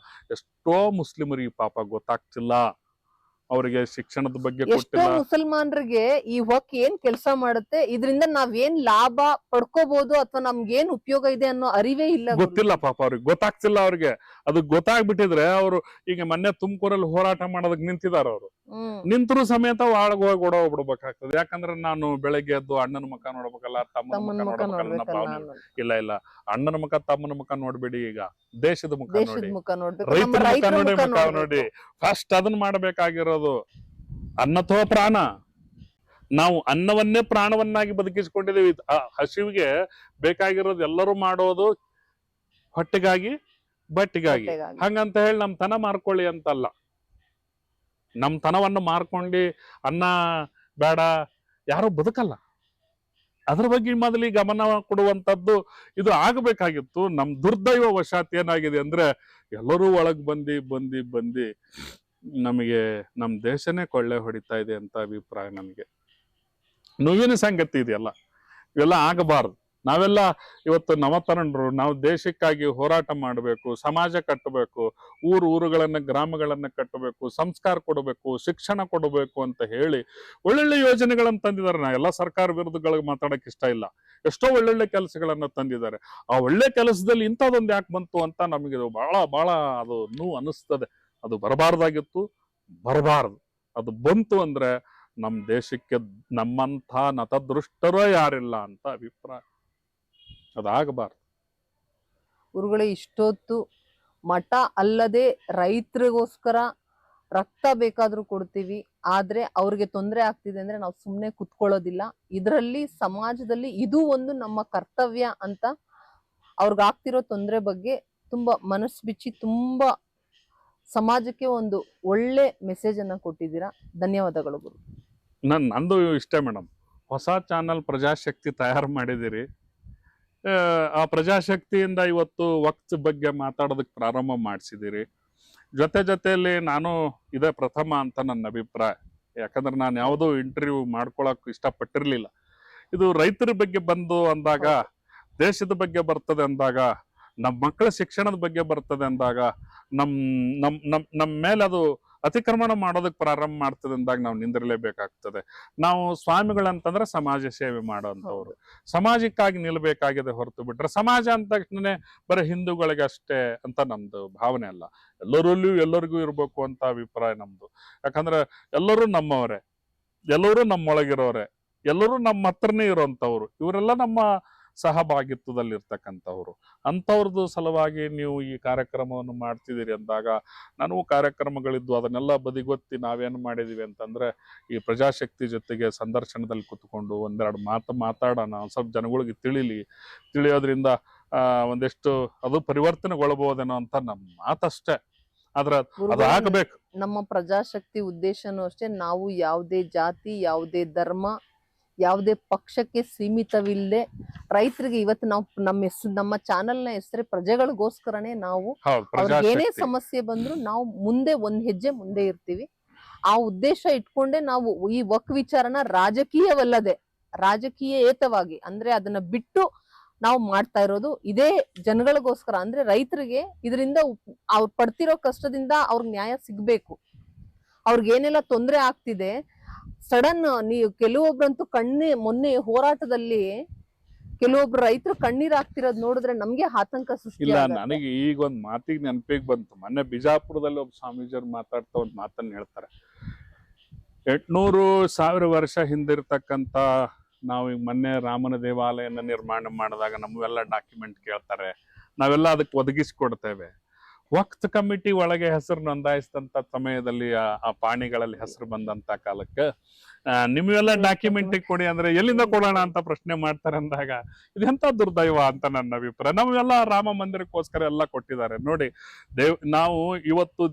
ಎಷ್ಟೋ ಮುಸ್ಲಿಮರಿಗೆ ಪಾಪ ಗೊತ್ತಾಗ್ತಿಲ್ಲ, ಅವರಿಗೆ ಶಿಕ್ಷಣದ ಬಗ್ಗೆ ಎಷ್ಟೋ ಮುಸಲ್ಮಾನರಿಗೆ ಈ ವಕ್ ಏನ್ ಕೆಲಸ ಮಾಡುತ್ತೆ, ಇದರಿಂದ ನಾವೇನ್ ಲಾಭ ಪಡ್ಕೋಬಹುದು ಅಥವಾ ನಮ್ಗೆ ಏನ್ ಉಪಯೋಗ ಇದೆ ಅನ್ನೋ ಅರಿವೇ ಇಲ್ಲ, ಗೊತ್ತಿಲ್ಲ ಪಾಪ ಅವ್ರಿಗೆ, ಗೊತ್ತಾಗ್ತಿಲ್ಲ ಅವ್ರಿಗೆ. ಅದು ಗೊತ್ತಾಗ್ಬಿಟ್ಟಿದ್ರೆ ಅವರು ಈಗ ಮೊನ್ನೆ ತುಮಕೂರಲ್ಲಿ ಹೋರಾಟ ಮಾಡೋದಕ್ಕೆ ನಿಂತಿದಾರ. ಅವರು ನಿಂತರೂ ಸಮೇತ ಒಳಗ್ ಹೋಗಿ ಓಡೋಗ್ಬಿಡ್ಬೇಕಾಗ್ತದೆ. ಯಾಕಂದ್ರೆ ನಾನು ಬೆಳಗ್ಗೆ ಎದ್ದು ಅಣ್ಣನ ಮುಖ ನೋಡ್ಬೇಕಲ್ಲ, ತಮ್ಮನ ಮುಖ ನೋಡ್ಬೇಕಲ್ಲ. ಇಲ್ಲ, ಅಣ್ಣನ ಮುಖ ತಮ್ಮನ ಮುಖ ನೋಡ್ಬೇಡಿ, ಈಗ ದೇಶದ ಮುಖ ನೋಡಿ, ರೈತರ ಮುಖ ನೋಡಿ. ಫಸ್ಟ್ ಅದನ್ನ ಮಾಡ್ಬೇಕಾಗಿರೋದು. ಅನ್ನಥೋ ಪ್ರಾಣ. ನಾವು ಅನ್ನವನ್ನೇ ಪ್ರಾಣವನ್ನಾಗಿ ಬದುಕಿಸಿಕೊಂಡಿದ್ದೀವಿ. ಹಸಿವಿಗೆ ಬೇಕಾಗಿರೋದು ಎಲ್ಲರೂ ಮಾಡೋದು ಹೊಟ್ಟೆಗಾಗಿ ಬಟ್ಟೆಗಾಗಿ. ಹಂಗಂತ ಹೇಳಿ ನಮ್ ತನ ಮಾರ್ಕೊಳ್ಳಿ ಅಂತಲ್ಲ. ನಮ್ ತನವನ್ನು ಮಾರ್ಕೊಂಡು ಅನ್ನ ಬೇಡ ಯಾರು ಬದುಕಲ್ಲ. ಅದ್ರ ಬಗ್ಗೆ ಮೊದಲಿಗೆ ಗಮನ ಕೊಡುವಂತದ್ದು ಇದು ಆಗಬೇಕಾಗಿತ್ತು. ನಮ್ ದುರ್ದೈವ ವಶಾತ್ ಏನಾಗಿದೆ ಅಂದ್ರೆ ಎಲ್ಲರೂ ಒಳಗ್ ಬಂದಿ ನಮಗೆ ನಮ್ ದೇಶನೇ ಕೊಳ್ಳೆ ಹೊಡಿತಾ ಇದೆ ಅಂತ ಅಭಿಪ್ರಾಯ. ನಮಗೆ ನೋವಿನ ಸಂಗತಿ ಇದೆಯಲ್ಲ, ಇವೆಲ್ಲ ಆಗಬಾರ್ದು. ನಾವೆಲ್ಲ ಇವತ್ತು ನವತರುಣರು, ನಾವು ದೇಶಕ್ಕಾಗಿ ಹೋರಾಟ ಮಾಡಬೇಕು, ಸಮಾಜ ಕಟ್ಟಬೇಕು, ಊರುಗಳನ್ನ ಗ್ರಾಮಗಳನ್ನ ಕಟ್ಟಬೇಕು, ಸಂಸ್ಕಾರ ಕೊಡಬೇಕು, ಶಿಕ್ಷಣ ಕೊಡಬೇಕು ಅಂತ ಹೇಳಿ ಒಳ್ಳೊಳ್ಳೆ ಯೋಜನೆಗಳನ್ನ ತಂದಿದ್ದಾರೆ. ನಾ ಎಲ್ಲ ಸರ್ಕಾರ ವಿರುದ್ಧಗಳಿಗೆ ಮಾತಾಡಕ್ ಇಷ್ಟ ಇಲ್ಲ. ಎಷ್ಟೋ ಒಳ್ಳೊಳ್ಳೆ ಕೆಲಸಗಳನ್ನ ತಂದಿದ್ದಾರೆ. ಆ ಒಳ್ಳೆ ಕೆಲಸದಲ್ಲಿ ಇಂಥದೊಂದು ಯಾಕೆ ಬಂತು ಅಂತ ನಮಗೆ ಬಹಳ ಅದು ನೋವು ಅನಿಸ್ತದೆ. ಅದು ಬರಬಾರ್ದಾಗಿತ್ತು, ಬರಬಾರದು. ಅದು ಬಂತು ಅಂದ್ರೆ ನಮ್ ದೇಶಕ್ಕೆ ನಮ್ಮಂಥ ನತದೃಷ್ಟರೋ ಯಾರಿಲ್ಲ ಅಂತ ಅಭಿಪ್ರಾಯ. ಅದಾಗಬಾರ್ದು. ಗುರುಗಳೇ, ಇಷ್ಟೊತ್ತು ಮಠ ಅಲ್ಲದೆ ರೈತರಿಗೋಸ್ಕರ ರಕ್ತ ಬೇಕಾದ್ರೂ ಕೊಡ್ತೀವಿ, ಆದ್ರೆ ಅವ್ರಿಗೆ ತೊಂದರೆ ಆಗ್ತಿದೆ ಅಂದ್ರೆ ನಾವು ಸುಮ್ನೆ ಕುತ್ಕೊಳ್ಳೋದಿಲ್ಲ. ಇದರಲ್ಲಿ ಸಮಾಜದಲ್ಲಿ ಇದು ಒಂದು ನಮ್ಮ ಕರ್ತವ್ಯ ಅಂತ ಅವ್ರಿಗಾಗ್ತಿರೋ ತೊಂದರೆ ಬಗ್ಗೆ ತುಂಬಾ ಮನಸ್ಸು ಬಿಚ್ಚಿ ತುಂಬಾ ಸಮಾಜಕ್ಕೆ ಒಂದು ಒಳ್ಳೆ ಮೆಸೇಜ್ ಅನ್ನ ಕೊಟ್ಟಿದ್ದೀರಾ. ಧನ್ಯವಾದಗಳು ಗುರು. ನಂದು ಇಷ್ಟೇ ಮೇಡಮ್, ಹೊಸ ಚಾನಲ್ ಪ್ರಜಾಶಕ್ತಿ ತಯಾರು ಮಾಡಿದಿರಿ. ಆ ಪ್ರಜಾಶಕ್ತಿಯಿಂದ ಇವತ್ತು ವಕ್ಫ್ ಬಗ್ಗೆ ಮಾತಾಡೋದಕ್ಕೆ ಪ್ರಾರಂಭ ಮಾಡಿಸಿದಿರಿ. ಜೊತೆಯಲ್ಲಿ ನಾನು ಇದೇ ಪ್ರಥಮ ಅಂತ ನನ್ನ ಅಭಿಪ್ರಾಯ. ಯಾಕಂದ್ರೆ ನಾನು ಯಾವುದೋ ಇಂಟರ್ವ್ಯೂ ಮಾಡ್ಕೊಳಕ್ ಇಷ್ಟಪಟ್ಟಿರ್ಲಿಲ್ಲ. ಇದು ರೈತರ ಬಗ್ಗೆ ಬಂದು ಅಂದಾಗ, ದೇಶದ ಬಗ್ಗೆ ಬರ್ತದೆ ಅಂದಾಗ, ನಮ್ಮ ಮಕ್ಕಳ ಶಿಕ್ಷಣದ ಬಗ್ಗೆ ಬರ್ತದೆ ಅಂದಾಗ, ನಮ್ ನಮ್ ನಮ್ ನಮ್ಮ ಮೇಲೆ ಅದು ಅತಿಕ್ರಮಣ ಮಾಡೋದಕ್ಕೆ ಪ್ರಾರಂಭ ಮಾಡ್ತದೆ ಅಂದಾಗ ನಾವು ನಿಂದಿರಲೇಬೇಕಾಗ್ತದೆ. ನಾವು ಸ್ವಾಮಿಗಳಂತಂದ್ರೆ ಸಮಾಜ ಸೇವೆ ಮಾಡೋಂಥವ್ರು, ಸಮಾಜಕ್ಕಾಗಿ ನಿಲ್ಬೇಕಾಗಿದೆ ಹೊರತು ಬಿಟ್ರೆ ಸಮಾಜ ಅಂತ ತಕ್ಷಣ ಬರೀ ಹಿಂದೂಗಳಿಗೆ ಅಷ್ಟೇ ಅಂತ ನಮ್ದು ಭಾವನೆ ಅಲ್ಲ. ಎಲ್ಲರಲ್ಲೂ ಎಲ್ಲರಿಗೂ ಇರ್ಬೇಕು ಅಂತ ಅಭಿಪ್ರಾಯ ನಮ್ದು. ಯಾಕಂದ್ರೆ ಎಲ್ಲರೂ ನಮ್ಮವರೇ, ಎಲ್ಲರೂ ನಮ್ಮೊಳಗಿರೋರೆ, ಎಲ್ಲರೂ ನಮ್ಮ ಹತ್ರನೇ ಇರೋಂಥವ್ರು, ಇವರೆಲ್ಲ ನಮ್ಮ ಸಹಭಾಗಿತ್ವದಲ್ಲಿರ್ತಕ್ಕಂಥವ್ರು. ಅಂಥವ್ರದ್ದು ಸಲುವಾಗಿ ನೀವು ಈ ಕಾರ್ಯಕ್ರಮವನ್ನು ಮಾಡ್ತಿದ್ದೀರಿ ಅಂದಾಗ, ನನಗೂ ಕಾರ್ಯಕ್ರಮಗಳಿದ್ದು ಅದನ್ನೆಲ್ಲ ಬದಿಗೊತ್ತಿ ನಾವೇನು ಮಾಡಿದೀವಿ ಅಂತಂದ್ರೆ, ಈ ಪ್ರಜಾಶಕ್ತಿ ಜೊತೆಗೆ ಸಂದರ್ಶನದಲ್ಲಿ ಕುತ್ಕೊಂಡು ಒಂದೆರಡು ಮಾತಾಡೋಣ, ಸ್ವಲ್ಪ ಜನಗಳಿಗೆ ತಿಳಿಯೋದ್ರಿಂದ ಒಂದಿಷ್ಟು ಅದು ಪರಿವರ್ತನೆಗೊಳ್ಬಹುದೇನೋ ಅಂತ ನಮ್ಮ ಮಾತಷ್ಟೇ. ಆದ್ರ ಅದಾಗಬೇಕು. ನಮ್ಮ ಪ್ರಜಾಶಕ್ತಿ ಉದ್ದೇಶನೂ ಅಷ್ಟೇ, ನಾವು ಯಾವುದೇ ಜಾತಿ, ಯಾವುದೇ ಧರ್ಮ, ಯಾವುದೇ ಪಕ್ಷಕ್ಕೆ ಸೀಮಿತವಿಲ್ಲದೆ ರೈತರಿಗೆ ಇವತ್ತು ನಾವು ನಮ್ಮ ಚಾನೆಲ್ ನ ಹೆಸರೇ ಪ್ರಜೆಗಳಿಗೋಸ್ಕರನೇ. ನಾವು ಅವ್ರಿಗೆ ಏನೇ ಸಮಸ್ಯೆ ಬಂದ್ರು ನಾವು ಮುಂದೆ ಒಂದ್ ಹೆಜ್ಜೆ ಮುಂದೆ ಇರ್ತೀವಿ. ಆ ಉದ್ದೇಶ ಇಟ್ಕೊಂಡೆ ನಾವು ಈ ವಕ್ ವಿಚಾರನ ರಾಜಕೀಯವಲ್ಲದೆ ರಾಜಕೀಯೇತವಾಗಿ ಅಂದ್ರೆ ಅದನ್ನ ಬಿಟ್ಟು ನಾವು ಮಾಡ್ತಾ ಇರೋದು ಇದೇ ಜನಗಳಿಗೋಸ್ಕರ. ಅಂದ್ರೆ ರೈತರಿಗೆ ಇದರಿಂದ ಅವ್ರು ಪಡ್ತಿರೋ ಕಷ್ಟದಿಂದ ಅವ್ರಿಗೆ ನ್ಯಾಯ ಸಿಗ್ಬೇಕು. ಅವ್ರಿಗೆ ಏನೆಲ್ಲ ತೊಂದರೆ ಆಗ್ತಿದೆ, ಸಡನ್ ನೀವು ಕೆಲವೊಬ್ರಂತೂ ಮೊನ್ನೆ ಹೋರಾಟದಲ್ಲಿ ಕೆಲವೊಬ್ರು ರೈತರು ಕಣ್ಣೀರ್ ಆಗ್ತಿರೋದ್ ನೋಡಿದ್ರೆ ನಮ್ಗೆ ಆತಂಕ ಸೃಷ್ಟಿ. ಇಲ್ಲ, ನನಗೆ ಈಗ ಒಂದ್ ಮಾತಿಗೆ ನೆನಪಿಗೆ ಬಂತು. ಮೊನ್ನೆ ಬಿಜಾಪುರದಲ್ಲಿ ಒಬ್ಬ ಸ್ವಾಮೀಜಿಯವ್ರು ಮಾತಾಡ್ತಾ ಒಂದ್ ಮಾತನ್ನ ಹೇಳ್ತಾರೆ. 800,000 ವರ್ಷ ಹಿಂದಿರ್ತಕ್ಕಂತ ನಾವು ಈಗ ಮೊನ್ನೆ ರಾಮನ ದೇವಾಲಯನ ನಿರ್ಮಾಣ ಮಾಡಿದಾಗ ನಮ್ಮೆಲ್ಲ ಡಾಕ್ಯುಮೆಂಟ್ ಕೇಳ್ತಾರೆ, ನಾವೆಲ್ಲ ಅದಕ್ಕೆ ಒದಗಿಸ್ಕೊಡ್ತೇವೆ. ವಕ್ತ್ ಕಮಿಟಿ ಒಳಗೆ ಹೆಸರು ನೋಂದಾಯಿಸಿದಂತ ಸಮಯದಲ್ಲಿ ಆ ಪಾಣಿಗಳಲ್ಲಿ ಹೆಸರು ಬಂದಂತ ಕಾಲಕ್ಕೆ ನಿಮ್ಗೆಲ್ಲ ಡಾಕ್ಯುಮೆಂಟ್ ಕೊಡಿ ಅಂದ್ರೆ ಎಲ್ಲಿಂದ ಕೊಡೋಣ ಅಂತ ಪ್ರಶ್ನೆ ಮಾಡ್ತಾರೆ ಅಂದಾಗ ಇದೆಂತ ದುರ್ದೈವ ಅಂತ ನನ್ನ ಅಭಿಪ್ರಾಯ. ನಮ್ಗೆಲ್ಲ ರಾಮ ಮಂದಿರಕ್ಕೋಸ್ಕರ ಎಲ್ಲ ಕೊಟ್ಟಿದ್ದಾರೆ ನೋಡಿ. ನಾವು ಇವತ್ತು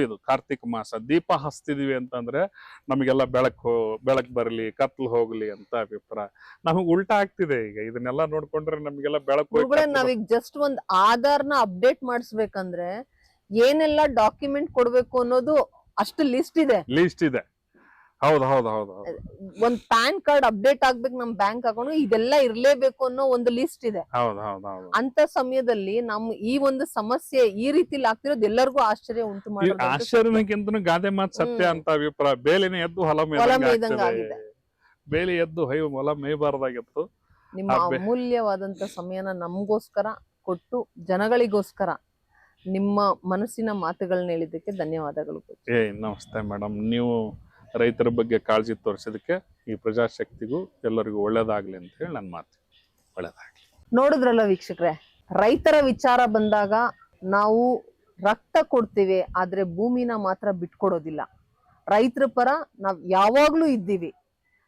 ಇದು ಕಾರ್ತಿಕ ಮಾಸ ದೀಪ ಹಚ್ತಿದೀವಿ ಅಂತಂದ್ರೆ ನಮಗೆಲ್ಲ ಬೆಳಕ್ ಬರಲಿ, ಕತ್ಲು ಹೋಗ್ಲಿ ಅಂತ ಅಭಿಪ್ರಾಯ. ನಮಗ್ ಉಲ್ಟಾ ಆಗ್ತಿದೆ ಈಗ. ಇದನ್ನೆಲ್ಲ ನೋಡ್ಕೊಂಡ್ರೆ ನಮ್ಗೆಲ್ಲ ಬೆಳಕು. ನಾವೀಗ ಜಸ್ಟ್ ಒಂದ್ ಆಧಾರ್ನ ಅಪ್ಡೇಟ್ ಮಾಡಿಸ್ಬೇಕಂದ್ರೆ ಏನೆಲ್ಲ ಡಾಕ್ಯುಮೆಂಟ್ ಕೊಡ್ಬೇಕು ಅನ್ನೋದು ಅಷ್ಟು ಲಿಸ್ಟ್ ಇದೆ. ಹೌದು. ಒಂದ್ ಪ್ಯಾನ್ ಕಾರ್ಡ್ ಅಪ್ಡೇಟ್ ಆಗ್ಬೇಕು ನಮ್ ಬ್ಯಾಂಕ್ ಅಕೌಂಟ್, ಇದೆಲ್ಲ ಇರ್ಲೇಬೇಕು ಅನ್ನೋ ಒಂದು ಲಿಸ್ಟ್ ಇದೆ. ಅಂತ ಸಮಯದಲ್ಲಿ ಈ ಒಂದು ಸಮಸ್ಯೆ ಈ ರೀತಿಲಿ ಆಗ್ತಿರೋದು ಎಲ್ಲರಿಗೂ ಆಶ್ಚರ್ಯ ಉಂಟು ಮಾಡೋದು. ಆಶ್ಚರ್ಯಕ್ಕಿಂತ ಗಾದೆ ಮಾತು ಸತ್ಯ ಅಂತ ಅಭಿಪ್ರಾಯ. ಬೇಲಿನ ಎದ್ದು ಹೊಲ ಮೇಯ್ದಂಗಾಗಿದೆ. ಬೇಲಿ ಎದ್ದು ಹೊಲ ಮೇಯ್ಬಾರ್ದಾಗಿತ್ತು. ನಿಮ್ಮ ಅಮೂಲ್ಯವಾದಂತ ಸಮಯನ ನಮಗೋಸ್ಕರ ಕೊಟ್ಟು ಜನಗಳಿಗೋಸ್ಕರ ನಿಮ್ಮ ಮನಸ್ಸಿನ ಮಾತುಗಳನ್ನ ಹೇಳಿದ್ದಕ್ಕೆ ಧನ್ಯವಾದಗಳು. ನಮಸ್ತೆ ಮೇಡಮ್. ನೀವು ರೈತರ ಬಗ್ಗೆ ಕಾಳಜಿ ತೋರಿಸೋದಕ್ಕೆ ಈ ಪ್ರಜಾಶಕ್ತಿಗೂ ಎಲ್ಲರಿಗೂ ಒಳ್ಳೇದಾಗ್ಲಿ ಅಂತ ಹೇಳಿ ನನ್ನ ಮಾತು. ಒಳ್ಳೇದಾಗ್ಲಿ. ನೋಡಿದ್ರಲ್ಲ ವೀಕ್ಷಕರೇ, ರೈತರ ವಿಚಾರ ಬಂದಾಗ ನಾವು ರಕ್ತ ಕೊಡ್ತೀವಿ, ಆದ್ರೆ ಭೂಮಿನ ಮಾತ್ರ ಬಿಟ್ಕೊಡೋದಿಲ್ಲ. ರೈತರ ಪರ ನಾವ್ ಯಾವಾಗ್ಲೂ ಇದ್ದೀವಿ.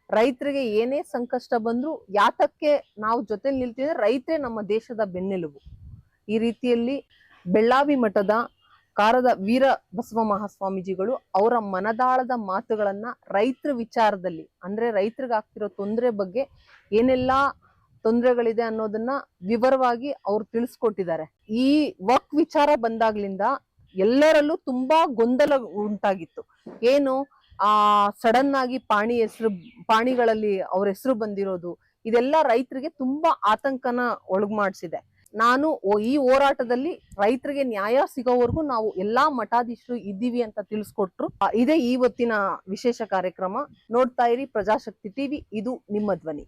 ರೈತರಿಗೆ ಏನೇ ಸಂಕಷ್ಟ ಬಂದ್ರು ಯಾತಕ್ಕೆ ನಾವು ಜೊತೆ ನಿಲ್ತೀವಿ, ರೈತರೇ ನಮ್ಮ ದೇಶದ ಬೆನ್ನೆಲುಬು. ಈ ರೀತಿಯಲ್ಲಿ ಬೆಳ್ಳಾವಿ ಮಠದ ಕಾರದ ವೀರ ಬಸವ ಮಹಾಸ್ವಾಮೀಜಿಗಳು ಅವರ ಮನದಾಳದ ಮಾತುಗಳನ್ನ ರೈತರ ವಿಚಾರದಲ್ಲಿ ಅಂದ್ರೆ ರೈತರಿಗೆ ಆಗ್ತಿರೋ ತೊಂದರೆ ಬಗ್ಗೆ ಏನೆಲ್ಲಾ ತೊಂದರೆಗಳಿದೆ ಅನ್ನೋದನ್ನ ವಿವರವಾಗಿ ಅವ್ರು ತಿಳಿಸ್ಕೊಟ್ಟಿದ್ದಾರೆ. ಈ ವಕ್ ವಿಚಾರ ಬಂದಾಗ್ಲಿಂದ ಎಲ್ಲರಲ್ಲೂ ತುಂಬಾ ಗೊಂದಲ ಉಂಟಾಗಿತ್ತು. ಏನು ಸಡನ್ ಆಗಿ ಪಾಣಿಗಳಲ್ಲಿ ಅವ್ರ ಹೆಸರು ಬಂದಿರೋದು, ಇದೆಲ್ಲ ರೈತರಿಗೆ ತುಂಬಾ ಆತಂಕನ ಒಳಗ್ ಮಾಡಿಸಿದೆ. ನಾನು ಈ ಹೋರಾಟದಲ್ಲಿ ರೈತರಿಗೆ ನ್ಯಾಯ ಸಿಗೋವರೆಗೂ ನಾವು ಎಲ್ಲಾ ಮಠಾಧೀಶರು ಇದ್ದೀವಿ ಅಂತ ತಿಳಿಸ್ಕೊಟ್ರು. ಇದೇ ಇವತ್ತಿನ ವಿಶೇಷ ಕಾರ್ಯಕ್ರಮ. ನೋಡ್ತಾ ಇರಿ ಪ್ರಜಾಶಕ್ತಿ ಟಿವಿ, ಇದು ನಿಮ್ಮ ಧ್ವನಿ.